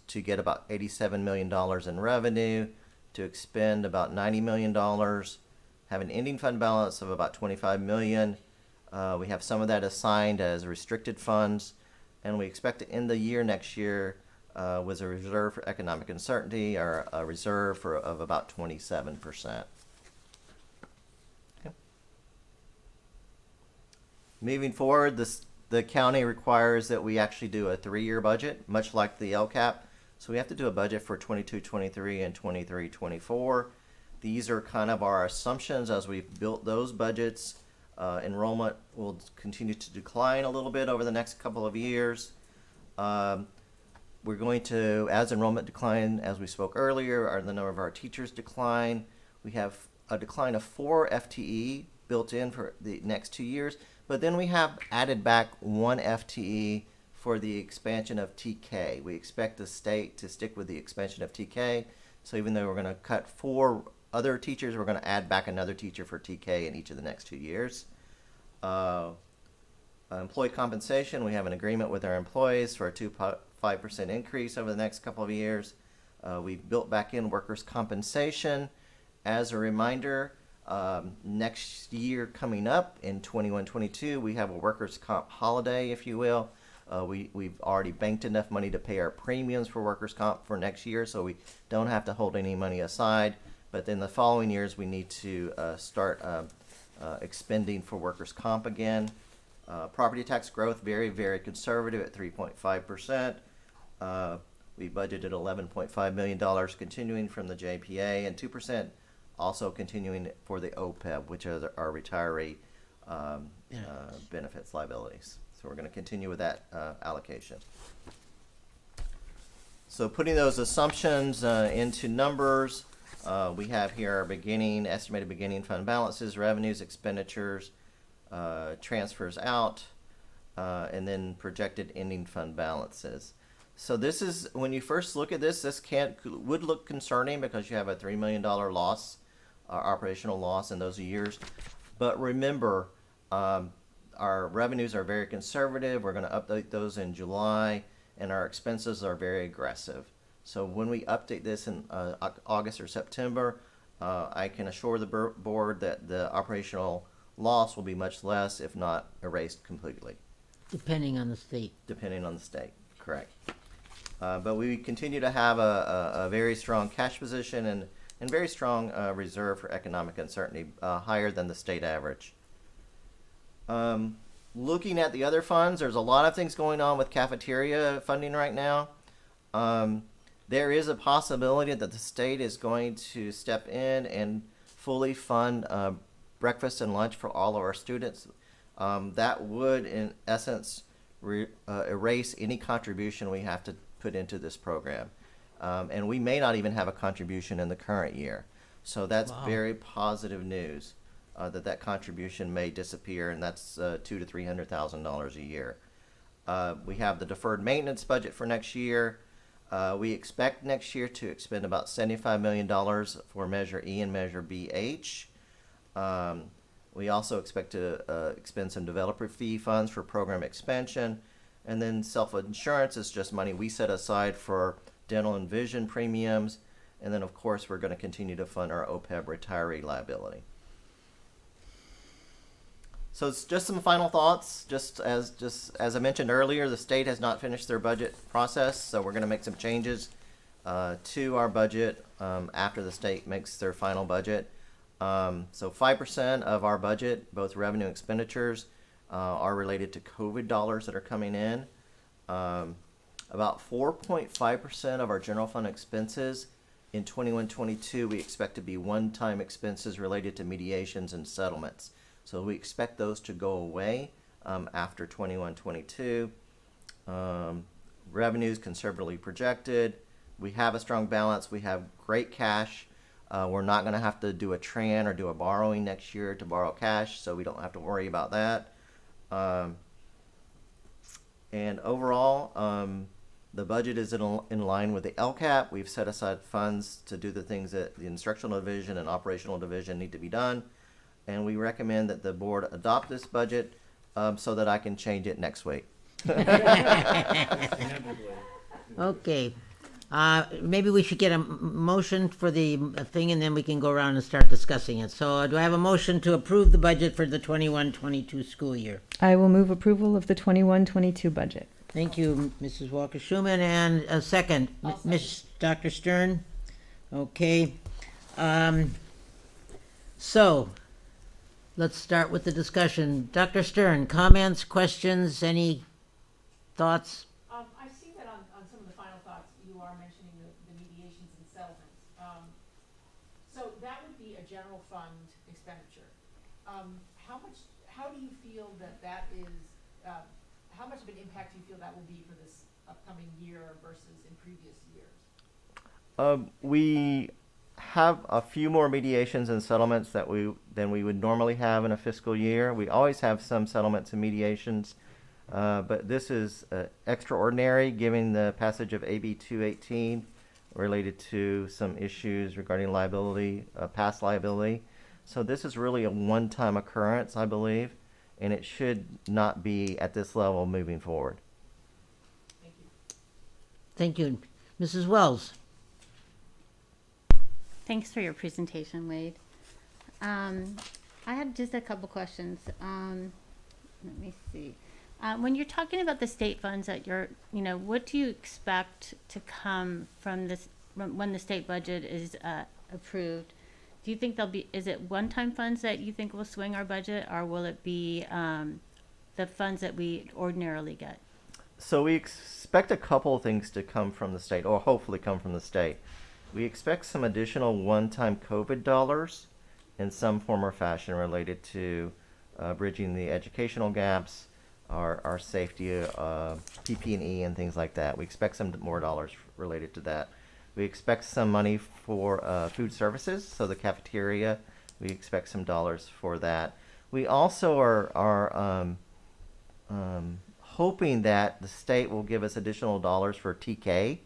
to get about $87 million in revenue, to expend about $90 million, have an ending fund balance of about $25 million. We have some of that assigned as restricted funds, and we expect to end the year next year with a reserve for economic uncertainty, or a reserve of about 27%. Okay. Moving forward, the county requires that we actually do a 3-year budget, much like the LCAP. So we have to do a budget for 22-23 and 23-24. These are kind of our assumptions as we've built those budgets. Enrollment will continue to decline a little bit over the next couple of years. We're going to, as enrollment decline, as we spoke earlier, the number of our teachers decline. We have a decline of 4 FTE built in for the next 2 years, but then we have added back 1 FTE for the expansion of TK. We expect the state to stick with the expansion of TK. So even though we're going to cut 4 other teachers, we're going to add back another teacher for TK in each of the next 2 years. Employee compensation, we have an agreement with our employees for a 2.5% increase over the next couple of years. We've built back in workers' compensation. As a reminder, next year coming up in 21-22, we have a workers' comp holiday, if you will. We've already banked enough money to pay our premiums for workers' comp for next year, so we don't have to hold any money aside. But then the following years, we need to start expending for workers' comp again. Property tax growth, very, very conservative at 3.5%. We budgeted $11.5 million continuing from the JPA, and 2% also continuing for the OPEB, which are our retiree benefits liabilities. So we're going to continue with that allocation. So putting those assumptions into numbers, we have here our estimated beginning fund balances, revenues, expenditures, transfers out, and then projected ending fund balances. So this is, when you first look at this would look concerning because you have a $3 million loss, operational loss in those years. But remember, our revenues are very conservative. We're going to update those in July, and our expenses are very aggressive. So when we update this in August or September, I can assure the board that the operational loss will be much less, if not erased completely. Depending on the state. Depending on the state, correct. But we continue to have a very strong cash position and very strong reserve for economic uncertainty, higher than the state average. Looking at the other funds, there's a lot of things going on with cafeteria funding right now. There is a possibility that the state is going to step in and fully fund breakfast and lunch for all of our students. That would, in essence, erase any contribution we have to put into this program. And we may not even have a contribution in the current year. So that's Wow. very positive news, that contribution may disappear, and that's $200,000 to $300,000 a year. We have the deferred maintenance budget for next year. We expect next year to expend about $75 million for Measure E and Measure BH. We also expect to expend some developer fee funds for program expansion. And then self-insurance is just money we set aside for dental and vision premiums. And then, of course, we're going to continue to fund our OPEB retiree liability. So it's just some final thoughts. Just as I mentioned earlier, the state has not finished their budget process, so we're going to make some changes to our budget after the state makes their final budget. So 5% of our budget, both revenue and expenditures, are related to COVID dollars that are coming in. About 4.5% of our general fund expenses in 21-22 we expect to be one-time expenses related to mediations and settlements. So we expect those to go away after 21-22. Revenues conservatively projected. We have a strong balance. We have great cash. We're not going to have to do a tran or do a borrowing next year to borrow cash, so we don't have to worry about that. And overall, the budget is in line with the LCAP. We've set aside funds to do the things that the instructional division and operational division need to be done. And we recommend that the board adopt this budget so that I can change it next week. Okay. Maybe we should get a motion for the thing, and then we can go around and start discussing it. So do I have a motion to approve the budget for the 21-22 school year? I will move approval of the 21-22 budget. Thank you, Mrs. Walker-Schuman. And a second, Ms. Dr. Stern? Okay. So let's start with the discussion. Dr. Stern, comments, questions, any thoughts? I see that on some of the final thoughts, you are mentioning the mediations and settlements. So that would be a general fund expenditure. How do you feel that is, how much of an impact do you feel that will be for this upcoming year versus in previous years? We have a few more mediations and settlements than we would normally have in a fiscal year. We always have some settlements and mediations, but this is extraordinary given the passage of AB 218 related to some issues regarding liability, past liability. So this is really a one-time occurrence, I believe, and it should not be at this level moving forward. Thank you. Thank you. Mrs. Wells? Thanks for your presentation, Wade. I had just a couple questions. Let me see. When you're talking about the state funds that what do you expect to come from this when the state budget is approved? Do you think is it one-time funds that you think will swing our budget, or will it be the funds that we ordinarily get? So we expect a couple of things to come from the state, or hopefully come from the state. We expect some additional one-time COVID dollars in some form or fashion related to bridging the educational gaps, our safety, PP&E and things like that. We expect some more dollars related to that. We expect some money for food services, so the cafeteria. We expect some dollars for that. We also are hoping that the state will give us additional dollars for TK,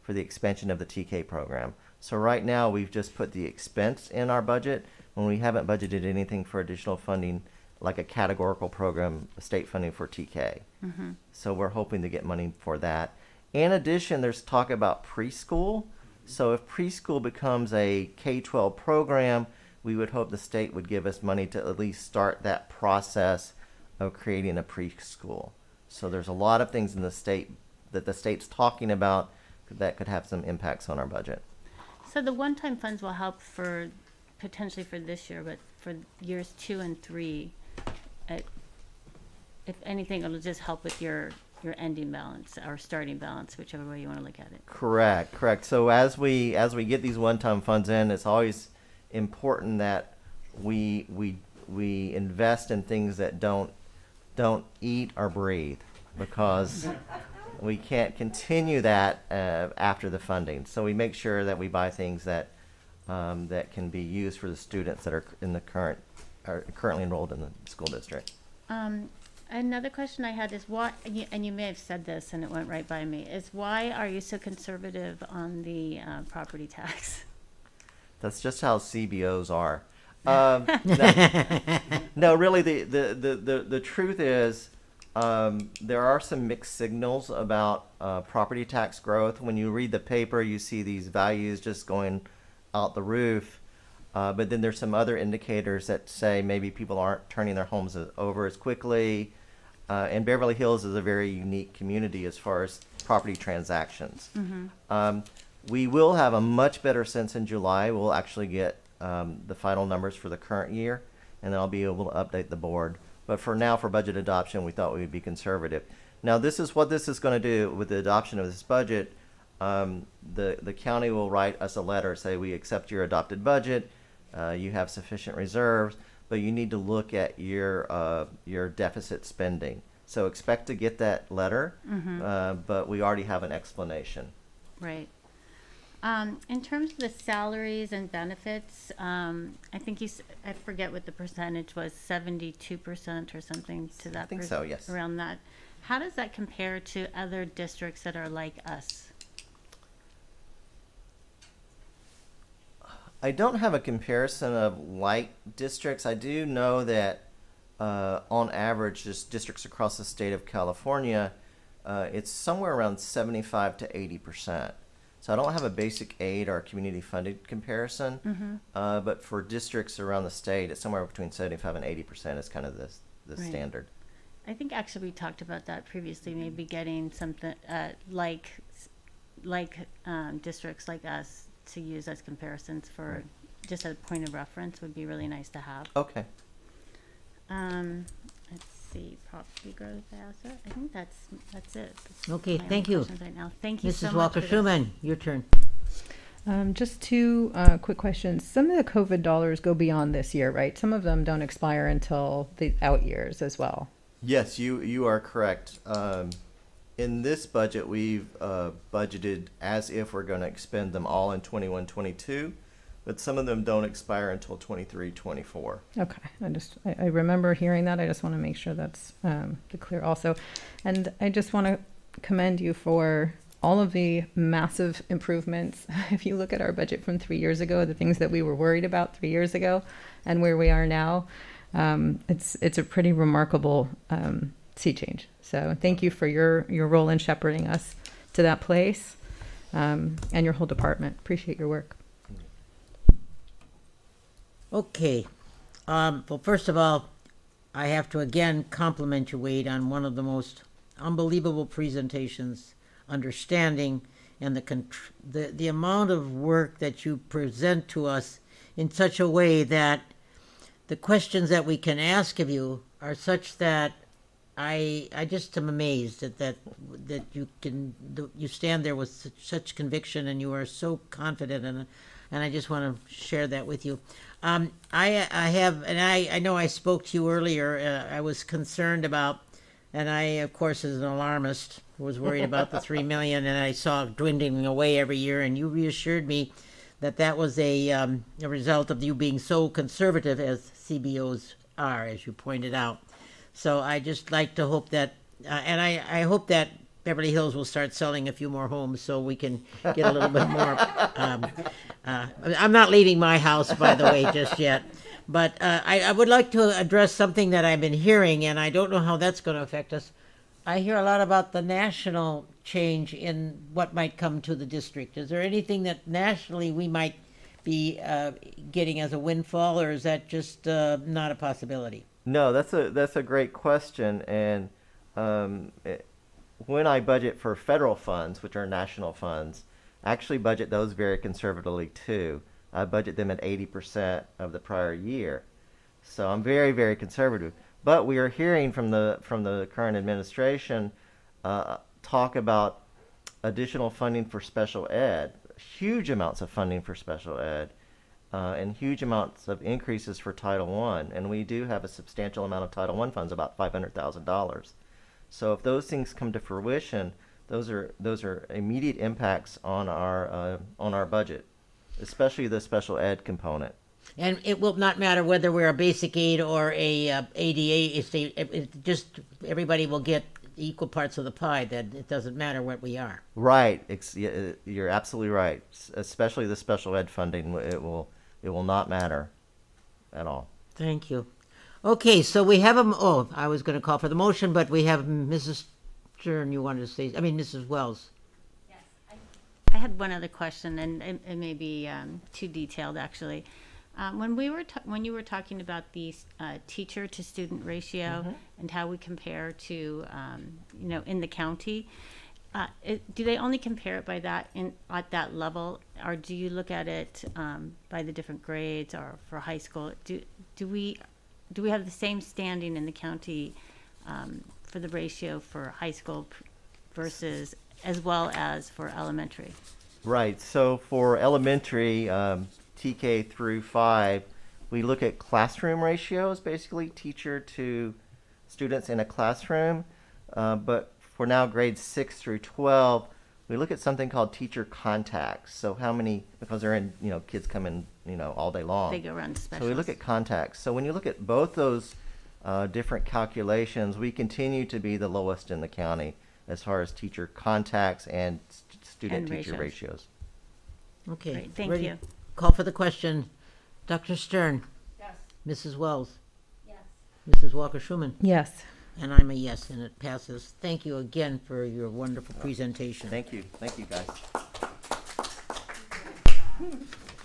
for the expansion of the TK program. So right now we've just put the expense in our budget when we haven't budgeted anything for additional funding, like a categorical program, state funding for TK. Mm-hmm. So we're hoping to get money for that. In addition, there's talk about preschool. So if preschool becomes a K-12 program, we would hope the state would give us money to at least start that process of creating a preschool. So there's a lot of things in the state that the state's talking about that could have some impacts on our budget. So the one-time funds will help potentially for this year, but for years 2 and 3, if anything, it'll just help with your ending balance or starting balance, whichever way you want to look at it. Correct. So as we get these one-time funds in, it's always important that we invest in things that don't eat or breathe, because we can't continue that after the funding. So we make sure that we buy things that that can be used for the students that are currently enrolled in the school district. Another question I had is why, and you may have said this and it went right by me, is why are you so conservative on the property tax? That's just how CBOs are. No, really, the truth is there are some mixed signals about property tax growth. When you read the paper, you see these values just going out the roof. But then there's some other indicators that say maybe people aren't turning their homes over as quickly. And Beverly Hills is a very unique community as far as property transactions. We will have a much better sense in July. We'll actually get the final numbers for the current year, and then I'll be able to update the board. But for now, for budget adoption, we thought we would be conservative. Now, this is what this is going to do with the adoption of this budget. The county will write us a letter, say we accept your adopted budget, you have sufficient reserves, but you need to look at your deficit spending. So expect to get that letter, but we already have an explanation. Right. In terms of the salaries and benefits, I think I forget what the percentage was, 72% or something to that. I think so, yes. Around that. How does that compare to other districts that are like us? I don't have a comparison of like districts. I do know that on average, just districts across the state of California, it's somewhere around 75 to 80%. So I don't have a basic aid or community funded comparison, but for districts around the state, it's somewhere between 75 and 80% is kind of the Right. standard. I think actually we talked about that previously, maybe getting something like districts like us to use as comparisons for just a point of reference would be really nice to have. Okay. Let's see, property growth asset. I think that's it. That's Okay, my thank only you. questions right now. Thank you so Mrs. much. Walker for this. Schuman, your turn. Just two quick questions. Some of the COVID dollars go beyond this year, right? Some of them don't expire until the out years as well. Yes, you are correct. In this budget, we've budgeted as if we're going to expend them all in 21-22, but some of them don't expire until 23-24. Okay, I remember hearing that. I just want to make sure that's clear also. And I just want to commend you for all of the massive improvements. If you look at our budget from 3 years ago, the things that we were worried about 3 years ago and where we are now, it's a pretty remarkable sea change. So thank you for your role in shepherding us to that place, and your whole department. Appreciate your work. Okay. Well, first of all, I have to again compliment you, Wade, on one of the most unbelievable presentations, understanding, and the amount of work that you present to us in such a way that the questions that we can ask of you are such that I just am amazed that you stand there with such conviction, and you are so confident, and I just want to share that with you. I know I spoke to you earlier. I was concerned about, and I, of course, as an alarmist, was worried about the 3 million, and I saw it dwindling away every year, and you reassured me that was a result of you being so conservative as CBOs are, as you pointed out. So I just like to hope that, and I hope that Beverly Hills will start selling a few more homes so we can get a little bit more. I'm not leaving my house, by the way, just yet. But I would like to address something that I've been hearing, and I don't know how that's going to affect us. I hear a lot about the national change in what might come to the district. Is there anything that nationally we might be getting as a windfall, or is that just not a possibility? No, that's a great question, and when I budget for federal funds, which are national funds, I actually budget those very conservatively too. I budget them at 80% of the prior year, so I'm very, very conservative. But we are hearing from the current administration talk about additional funding for special ed, huge amounts of funding for special ed. And huge amounts of increases for Title I, and we do have a substantial amount of Title I funds, about $500,000. So if those things come to fruition, those are immediate impacts on our budget, especially the special ed component. And it will not matter whether we're a basic aid or a ADA, it just, everybody will get equal parts of the pie, that it doesn't matter what we are. Right. You're absolutely right. Especially the special ed funding, it will not matter at all. Thank you. Okay, so we have I was going to call for the motion, but we have Mrs. Stern, you wanted to say, Mrs. Wells. Yes, I had one other question, and it may be too detailed, actually. When you were talking about the teacher to student ratio and how we compare to, in the county, do they only compare it by that at that level, or do you look at it by the different grades, or for high school? Do we have the same standing in the county for the ratio for high school versus as well as for elementary? Right. So for elementary, TK through 5, we look at classroom ratios, basically teacher to students in a classroom. But for now, grades 6 through 12, we look at something called teacher contacts. So how many, because they're in, kids come in, all day long. They go around to specials. So we look at contacts. So when you look at both those different calculations, we continue to be the lowest in the county as far as teacher contacts and student-teacher ratios. Okay. Great, thank ready? you. Call for the question. Dr. Stern. Yes. Mrs. Wells. Yes. Mrs. Walker-Schuman. Yes. And I'm a yes, and it passes. Thank you again for your wonderful presentation. Thank you. Thank you, guys.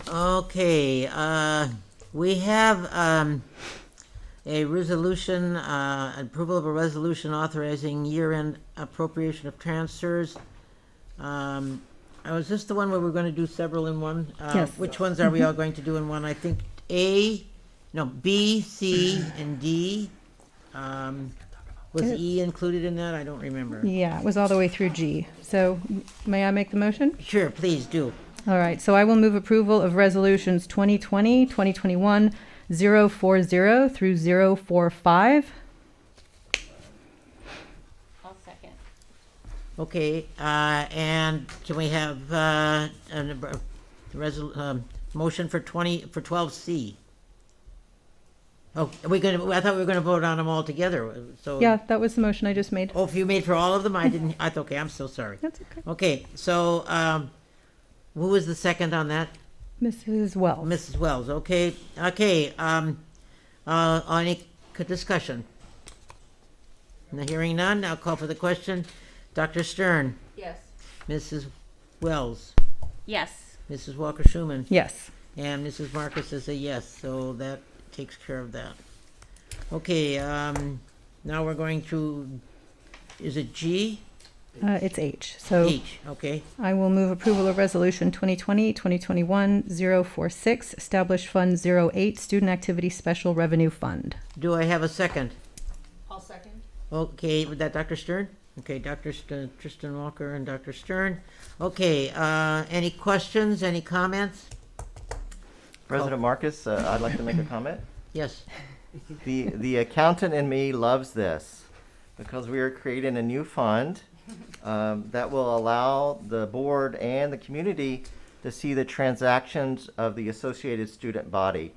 Okay, we have a resolution, approval of a resolution authorizing year-end appropriation of transfers. Was this the one where we're going to do several in one? Yes. Which ones are we all going to do in one? I think B, C, and D. Was E included in that? I don't remember. Yeah, it was all the way through G. So may I make the motion? Sure, please do. All right, so I will move approval of resolutions 2020, 2021, 040 through 045. I'll second. Okay, and can we have a motion for 12C? Oh, I thought we were gonna vote on them all together, so. Yeah, that was the motion I just made. Oh, if you made for all of them, I didn't, okay, I'm so sorry. That's okay. Okay, so, who was the second on that? Mrs. Wells. Mrs. Wells, okay, any discussion? Hearing none, I'll call for the question. Dr. Stern, Yes. Mrs. Wells, Yes. Mrs. Walker-Schuman, Yes. and Mrs. Marcus is a yes, so that takes care of that. Okay, now we're going to, is it G? It's H. So H, okay. I will move approval of resolution 2020, 2021, 046, establish Fund 08, Student Activity Special Revenue Fund. Do I have a second? I'll second. Okay, with that Dr. Stern? Okay, Tristan Walker and Dr. Stern. Okay, any questions, any comments? President Marcus, I'd like to make a comment. Yes. The accountant in me loves this because we are creating a new fund that will allow the board and the community to see the transactions of the associated student body.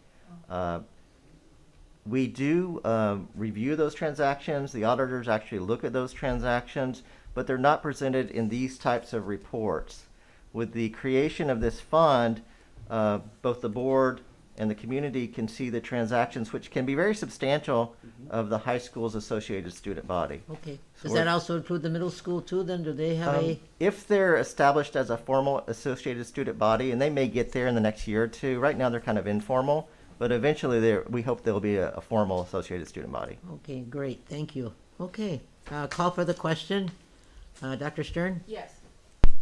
We do review those transactions. The auditors actually look at those transactions, but they're not presented in these types of reports. With the creation of this fund, both the board and the community can see the transactions, which can be very substantial, of the high school's associated student body. Okay. So Does that also include the middle school too then? Do they have a? If they're established as a formal associated student body, and they may get there in the next year or two, right now they're kind of informal, but eventually we hope they'll be a formal associated student body. Okay, great, thank you. Okay, call for the question. Dr. Stern? Yes.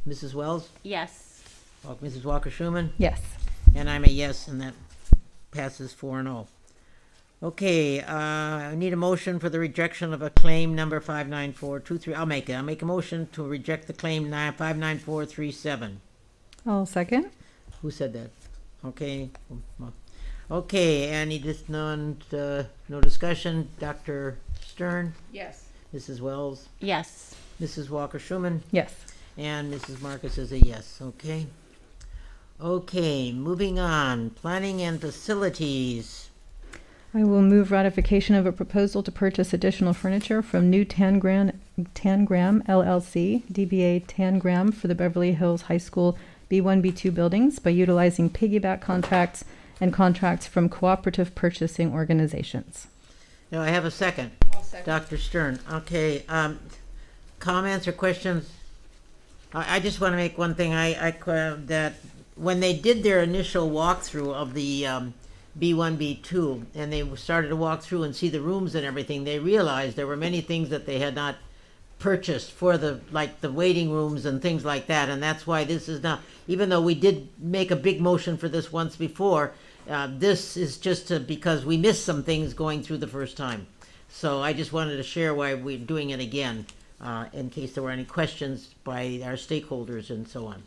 Mrs. Wells? Yes. Mrs. Walker-Schuman? Yes. And I'm a yes, and that passes 4-0. Okay, I need a motion for the rejection of a claim number 59423. I'll make a motion to reject the claim 59437. I'll second. Who said that? Okay. Okay, any no discussion. Dr. Stern? Yes. Mrs. Wells? Yes. Mrs. Walker-Schuman, Yes. and Mrs. Marcus is a yes, okay? Okay, moving on, planning and facilities. I will move ratification of a proposal to purchase additional furniture from New Tangram LLC, DBA Tangram, for the Beverly Hills High School B1, B2 buildings by utilizing piggyback contracts and contracts from cooperative purchasing organizations. Now, I have a second. I'll second. Dr. Stern, okay, comments or questions? I just want to make one thing, that when they did their initial walkthrough of the B1, B2, and they started to walk through and see the rooms and everything, they realized there were many things that they had not purchased for the waiting rooms and things like that, and that's why this is not, even though we did make a big motion for this once before, this is just because we missed some things going through the first time. So I just wanted to share why we're doing it again, in case there were any questions by our stakeholders and so on.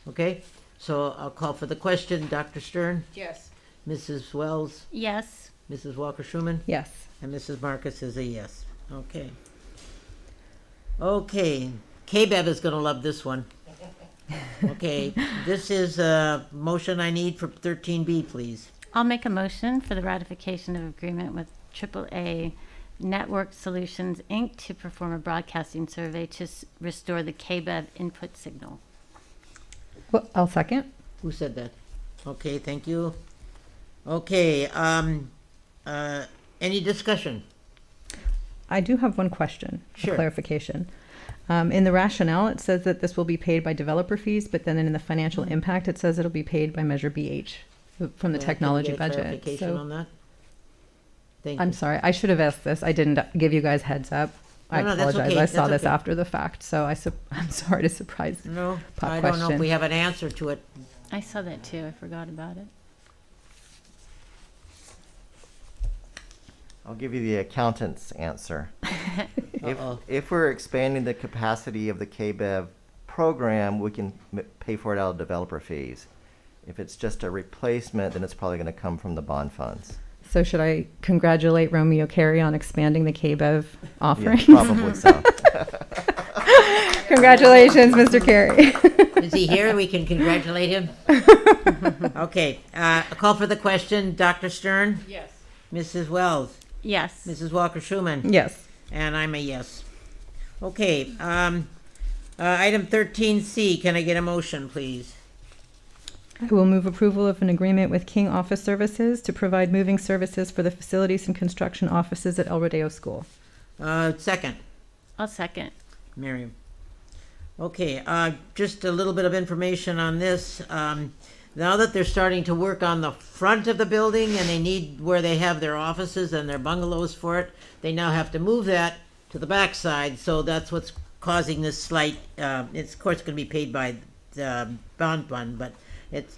Okay, so I'll call for the question. Dr. Stern? Yes. Mrs. Wells? Yes. Mrs. Walker-Schuman? Yes. And Mrs. Marcus is a yes. Okay. Okay, KBEV is gonna love this one. Okay, this is a motion I need for 13B, please. I'll make a motion for the ratification of agreement with AAA Network Solutions, Inc. to perform a broadcasting survey to restore the KBEV input signal. Well, I'll second. Who said that? Okay, thank you. Okay, any discussion? I do have one question, Sure. a clarification. In the rationale, it says that this will be paid by developer fees, but then in the financial impact, it says it'll be paid by Measure BH from the Can we technology get a budget. clarification on that? Thank I'm you. sorry, I should have asked this. I didn't give you guys heads up. I No, that's apologize. okay. I saw That's this okay. after the fact, so I'm sorry to surprise. No, Pop I don't know if question. we have an answer to it. I saw that too. I forgot about it. I'll give you the accountant's answer. Uh-oh. If we're expanding the capacity of the KBEV program, we can pay for it out of developer fees. If it's just a replacement, then it's probably going to come from the bond funds. So should I congratulate Romeo Carey on expanding the KBEV offering? Yeah, probably so. Congratulations, Mr. Carey. Is he here? We can congratulate him. Okay, a call for the question. Dr. Stern? Yes. Mrs. Wells? Yes. Mrs. Walker-Schuman? Yes. And I'm a yes. Okay, item 13C, can I get a motion, please? I will move approval of an agreement with King Office Services to provide moving services for the facilities and construction offices at El Rodeo School. Second, I'll second. Miriam. Okay, just a little bit of information on this. Now that they're starting to work on the front of the building and they need where they have their offices and their bungalows for it, they now have to move that to the back side, so that's what's causing this slight, it's of course going to be paid by the bond fund, but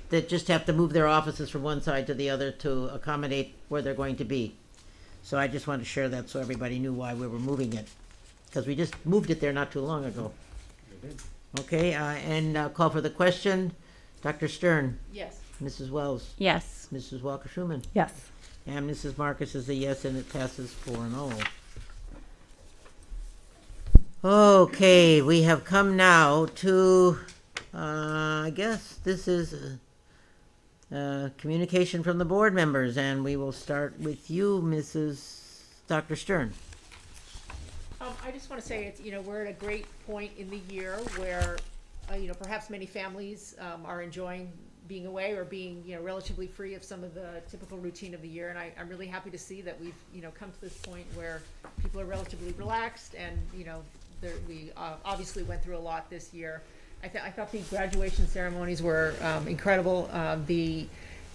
they just have to move their offices from one side to the other to accommodate where they're going to be. So I just wanted to share that so everybody knew why we were moving it, because we just moved it there not too long ago. Okay, and call for the question. Dr. Stern? Yes. Mrs. Wells? Yes. Mrs. Walker-Schuman? Yes. And Mrs. Marcus is a yes, and it passes 4-0. Okay, we have come now to, I guess this is communication from the board members, and we will start with you, Dr. Stern. I just want to say it's, we're at a great point in the year where, perhaps many families are enjoying being away or being, relatively free of some of the typical routine of the year. And I'm really happy to see that we've, come to this point where people are relatively relaxed and, we obviously went through a lot this year. I thought the graduation ceremonies were incredible.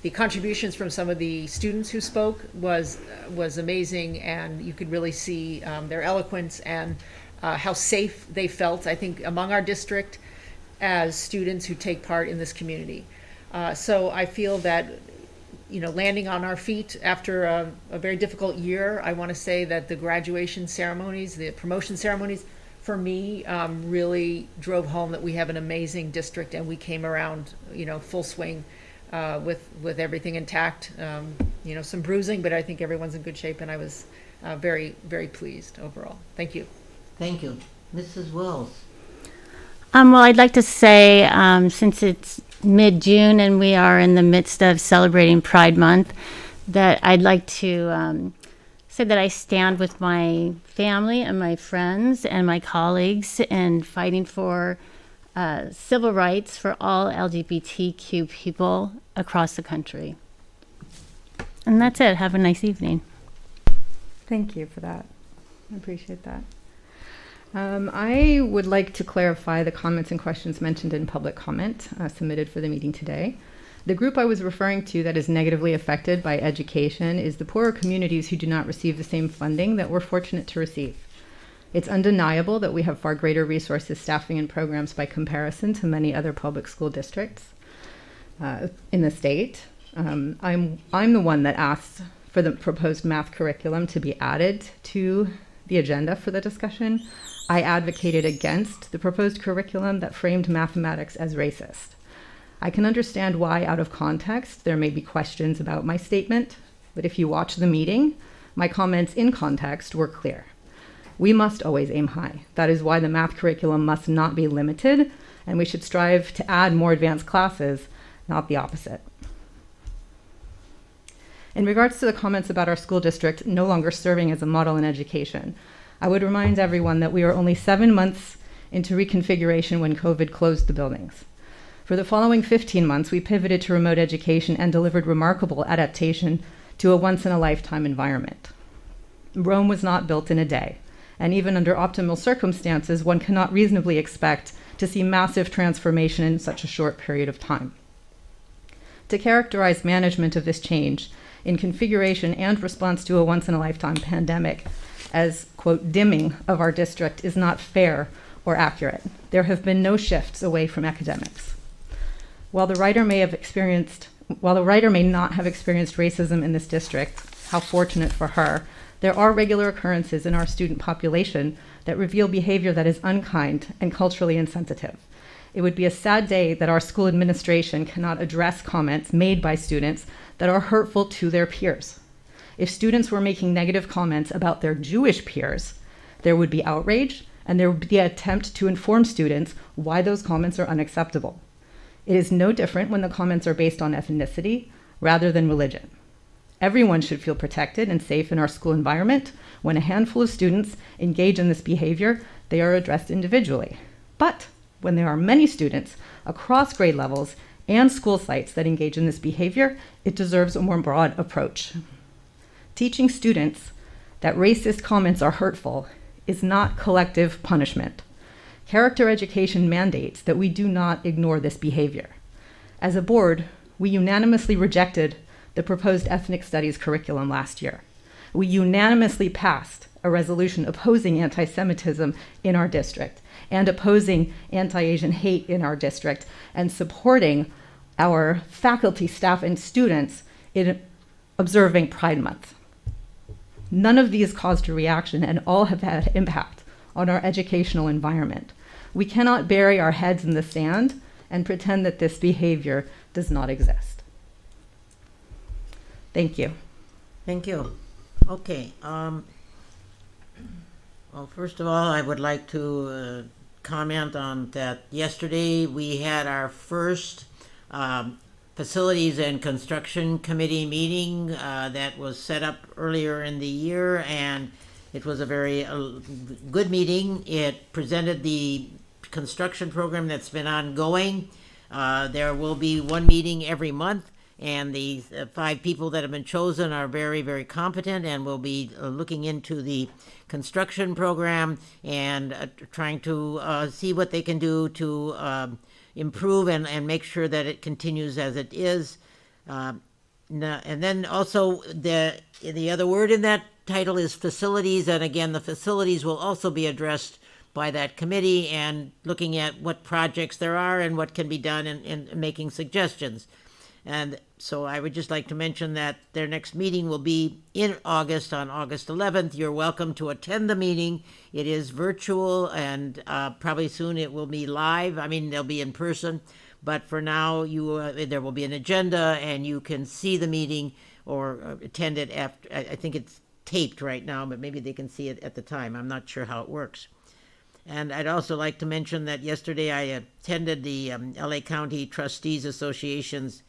The contributions from some of the students who spoke was amazing, and you could really see their eloquence and how safe they felt, I think, among our district as students who take part in this community. So I feel that, landing on our feet after a very difficult year, I want to say that the graduation ceremonies, the promotion ceremonies, for me, really drove home that we have an amazing district, and we came around, full swing with everything intact. Some bruising, but I think everyone's in good shape, and I was very, very pleased overall. Thank you. Thank you. Mrs. Wells. Well, I'd like to say, since it's mid-June and we are in the midst of celebrating Pride Month, that I'd like to say that I stand with my family and my friends and my colleagues in fighting for civil rights for all LGBTQ people across the country. And that's it. Have a nice evening. Thank you for that. I appreciate that. I would like to clarify the comments and questions mentioned in public comment submitted for the meeting today. The group I was referring to that is negatively affected by education is the poorer communities who do not receive the same funding that we're fortunate to receive. It's undeniable that we have far greater resources, staffing, and programs by comparison to many other public school districts in the state. I'm the one that asked for the proposed math curriculum to be added to the agenda for the discussion. I advocated against the proposed curriculum that framed mathematics as racist. I can understand why, out of context, there may be questions about my statement, but if you watch the meeting, my comments in context were clear. We must always aim high. That is why the math curriculum must not be limited, and we should strive to add more advanced classes, not the opposite. In regards to the comments about our school district no longer serving as a model in education, I would remind everyone that we are only 7 months into reconfiguration when COVID closed the buildings. For the following 15 months, we pivoted to remote education and delivered remarkable adaptation to a once-in-a-lifetime environment. Rome was not built in a day, and even under optimal circumstances, one cannot reasonably expect to see massive transformation in such a short period of time. To characterize management of this change in configuration and response to a once-in-a-lifetime pandemic as, quote, dimming of our district is not fair or accurate. There have been no shifts away from academics. While the writer may not have experienced racism in this district, how fortunate for her, there are regular occurrences in our student population that reveal behavior that is unkind and culturally insensitive. It would be a sad day that our school administration cannot address comments made by students that are hurtful to their peers. If students were making negative comments about their Jewish peers, there would be outrage and there would be an attempt to inform students why those comments are unacceptable. It is no different when the comments are based on ethnicity rather than religion. Everyone should feel protected and safe in our school environment. When a handful of students engage in this behavior, they are addressed individually. But when there are many students across grade levels and school sites that engage in this behavior, it deserves a more broad approach. Teaching students that racist comments are hurtful is not collective punishment. Character education mandates that we do not ignore this behavior. As a board, we unanimously rejected the proposed ethnic studies curriculum last year. We unanimously passed a resolution opposing anti-Semitism in our district and opposing anti-Asian hate in our district and supporting our faculty, staff, and students in observing Pride Month. None of these caused a reaction and all have had impact on our educational environment. We cannot bury our heads in the sand and pretend that this behavior does not exist. Thank you. Thank you. Okay. Well, first of all, I would like to comment on that. Yesterday, we had our first Facilities and Construction Committee meeting that was set up earlier in the year, and it was a very good meeting. It presented the construction program that's been ongoing. There will be one meeting every month, and the 5 people that have been chosen are very, very competent and will be looking into the construction program and trying to see what they can do to improve and make sure that it continues as it is. And then also the other word in that title is facilities, and again, the facilities will also be addressed by that committee and looking at what projects there are and what can be done and making suggestions. And so I would just like to mention that their next meeting will be in August, on August 11th. You're welcome to attend the meeting. It is virtual, and probably soon it will be live. I mean, they'll be in person, but for now, there will be an agenda, and you can see the meeting or attend it after. I think it's taped right now, but maybe they can see it at the time. I'm not sure how it works. And I'd also like to mention that yesterday I attended the LA County Trustees Association's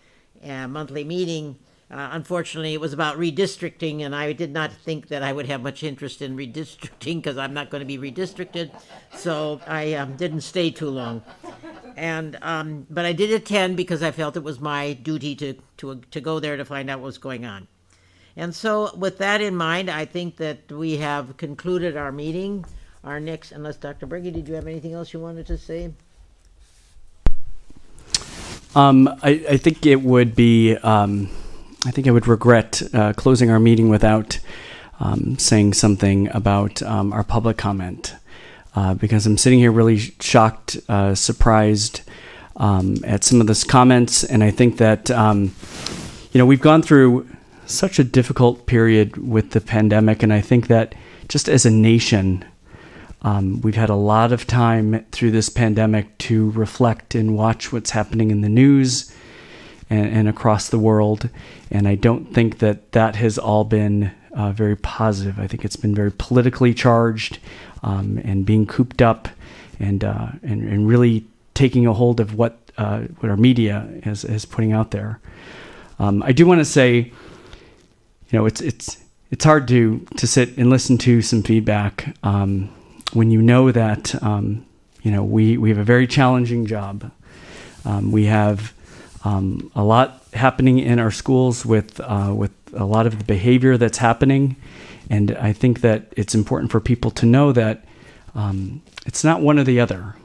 monthly meeting. Unfortunately, it was about redistricting, and I did not think that I would have much interest in redistricting because I'm not going to be redistricted, so I didn't stay too long. And but I did attend because I felt it was my duty to go there to find out what was going on. And so, with that in mind, I think that we have concluded our meeting. Our next, unless Dr. Berge, did you have anything else you wanted to say? I think it would be. I think I would regret closing our meeting without saying something about our public comment, because I'm sitting here really shocked, surprised at some of those comments, and I think that we've gone through such a difficult period with the pandemic, and I think that just as a nation, we've had a lot of time through this pandemic to reflect and watch what's happening in the news and across the world. And I don't think that has all been very positive. I think it's been very politically charged and being cooped up and really taking a hold of what our media is putting out there. I do want to say, it's hard to sit and listen to some feedback when you know that we have a very challenging job. We have a lot happening in our schools with a lot of the behavior that's happening, and I think that it's important for people to know that it's not one or the other.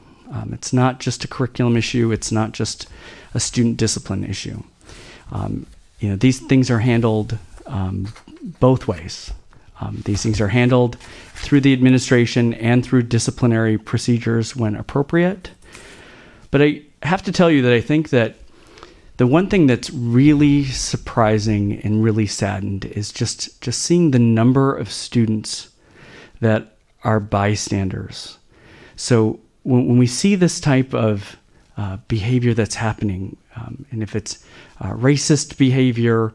It's not just a curriculum issue. It's not just a student discipline issue. These things are handled both ways. These things are handled through the administration and through disciplinary procedures when appropriate. But I have to tell you that I think that the one thing that's really surprising and really saddened is just seeing the number of students that are bystanders. So when we see this type of behavior that's happening, and if it's racist behavior,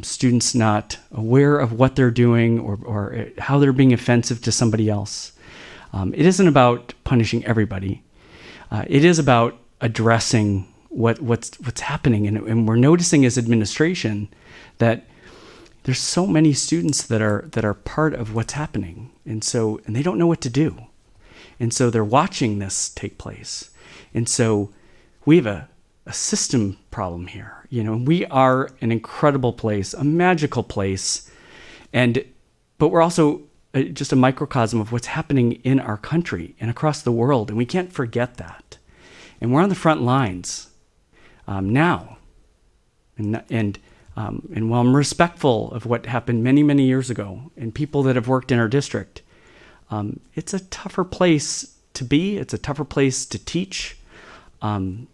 students not aware of what they're doing or how they're being offensive to somebody else, it isn't about punishing everybody. It is about addressing what's happening, and we're noticing as administration that there's so many students that are part of what's happening, and they don't know what to do, and so they're watching this take place, and so we have a system problem here. We are an incredible place, a magical place, but we're also just a microcosm of what's happening in our country and across the world, and we can't forget that. And we're on the front lines now. And while I'm respectful of what happened many, many years ago and people that have worked in our district, it's a tougher place to be. It's a tougher place to teach. And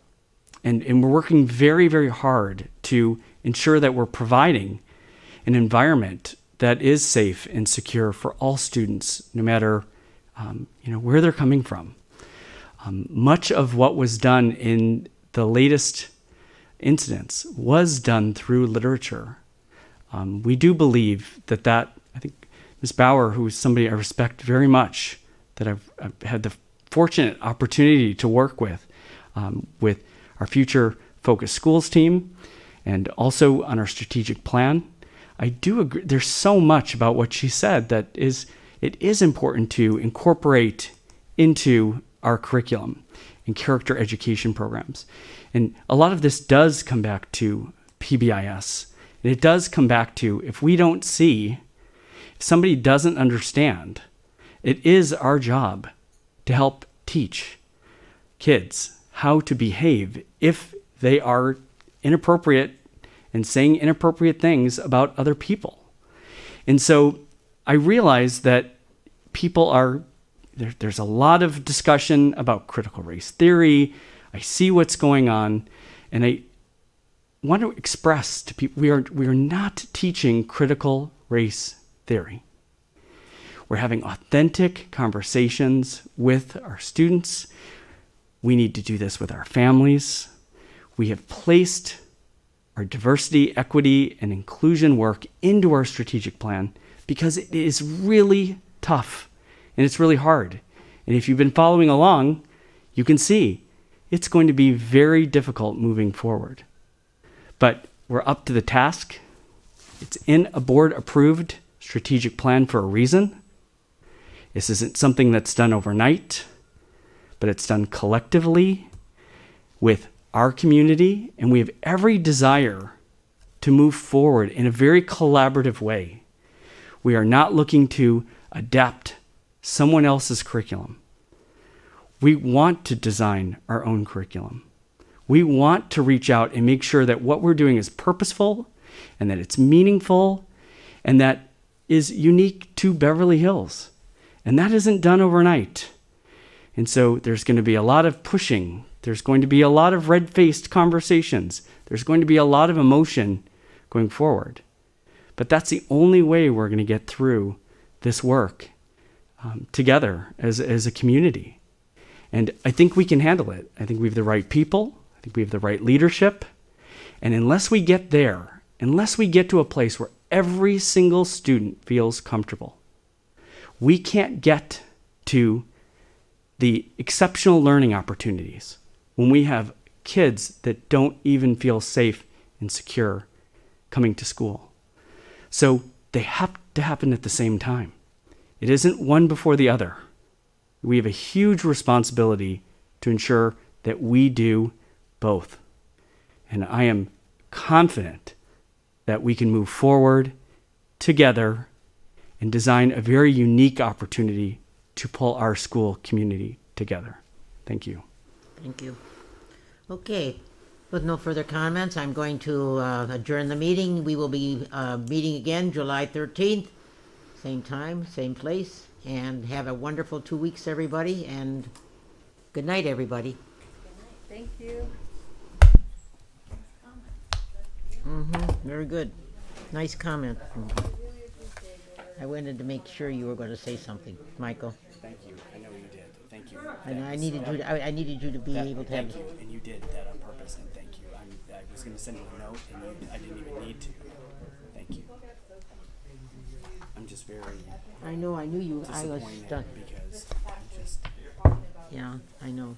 we're working very, very hard to ensure that we're providing an environment that is safe and secure for all students, no matter where they're coming from. Much of what was done in the latest incidents was done through literature. We do believe that I think Ms. Bauer, who is somebody I respect very much, that I've had the fortunate opportunity to work with our Future Focused Schools team, and also on our strategic plan. I do agree. There's so much about what she said that it is important to incorporate into our curriculum and character education programs. And a lot of this does come back to PBIS. And it does come back to, if we don't see, if somebody doesn't understand, it is our job to help teach kids how to behave if they are inappropriate and saying inappropriate things about other people. And so I realize that there's a lot of discussion about critical race theory. I see what's going on, and I want to express to people, we are not teaching critical race theory. We're having authentic conversations with our students. We need to do this with our families. We have placed our diversity, equity, and inclusion work into our strategic plan because it is really tough and it's really hard. And if you've been following along, you can see it's going to be very difficult moving forward. But we're up to the task. It's in a board-approved strategic plan for a reason. This isn't something that's done overnight, but it's done collectively with our community, and we have every desire to move forward in a very collaborative way. We are not looking to adapt someone else's curriculum. We want to design our own curriculum. We want to reach out and make sure that what we're doing is purposeful and that it's meaningful and that is unique to Beverly Hills. And that isn't done overnight. And so there's going to be a lot of pushing. There's going to be a lot of red-faced conversations. There's going to be a lot of emotion going forward. But that's the only way we're going to get through this work together as a community. And I think we can handle it. I think we have the right people. I think we have the right leadership. And unless we get there, unless we get to a place where every single student feels comfortable, we can't get to the exceptional learning opportunities when we have kids that don't even feel safe and secure coming to school. So they have to happen at the same time. It isn't one before the other. We have a huge responsibility to ensure that we do both. And I am confident that we can move forward together and design a very unique opportunity to pull our school community together. Thank you. Thank you. Okay, with no further comments, I'm going to adjourn the meeting. We will be meeting again July 13th, same time, same place, and have a wonderful 2 weeks, everybody, and good night, everybody. Thank you. Very good. Nice comment. I wanted to make sure you were going to say something, Michael. Thank you. I know you did. Thank you. And I needed you. I needed you to be able to have. Thank you, and you did that on purpose, and thank you. I was going to send you a note, and I didn't even need to. Thank you. I'm just very I know. I knew you. I was disappointed done. because I'm just. Yeah, I know.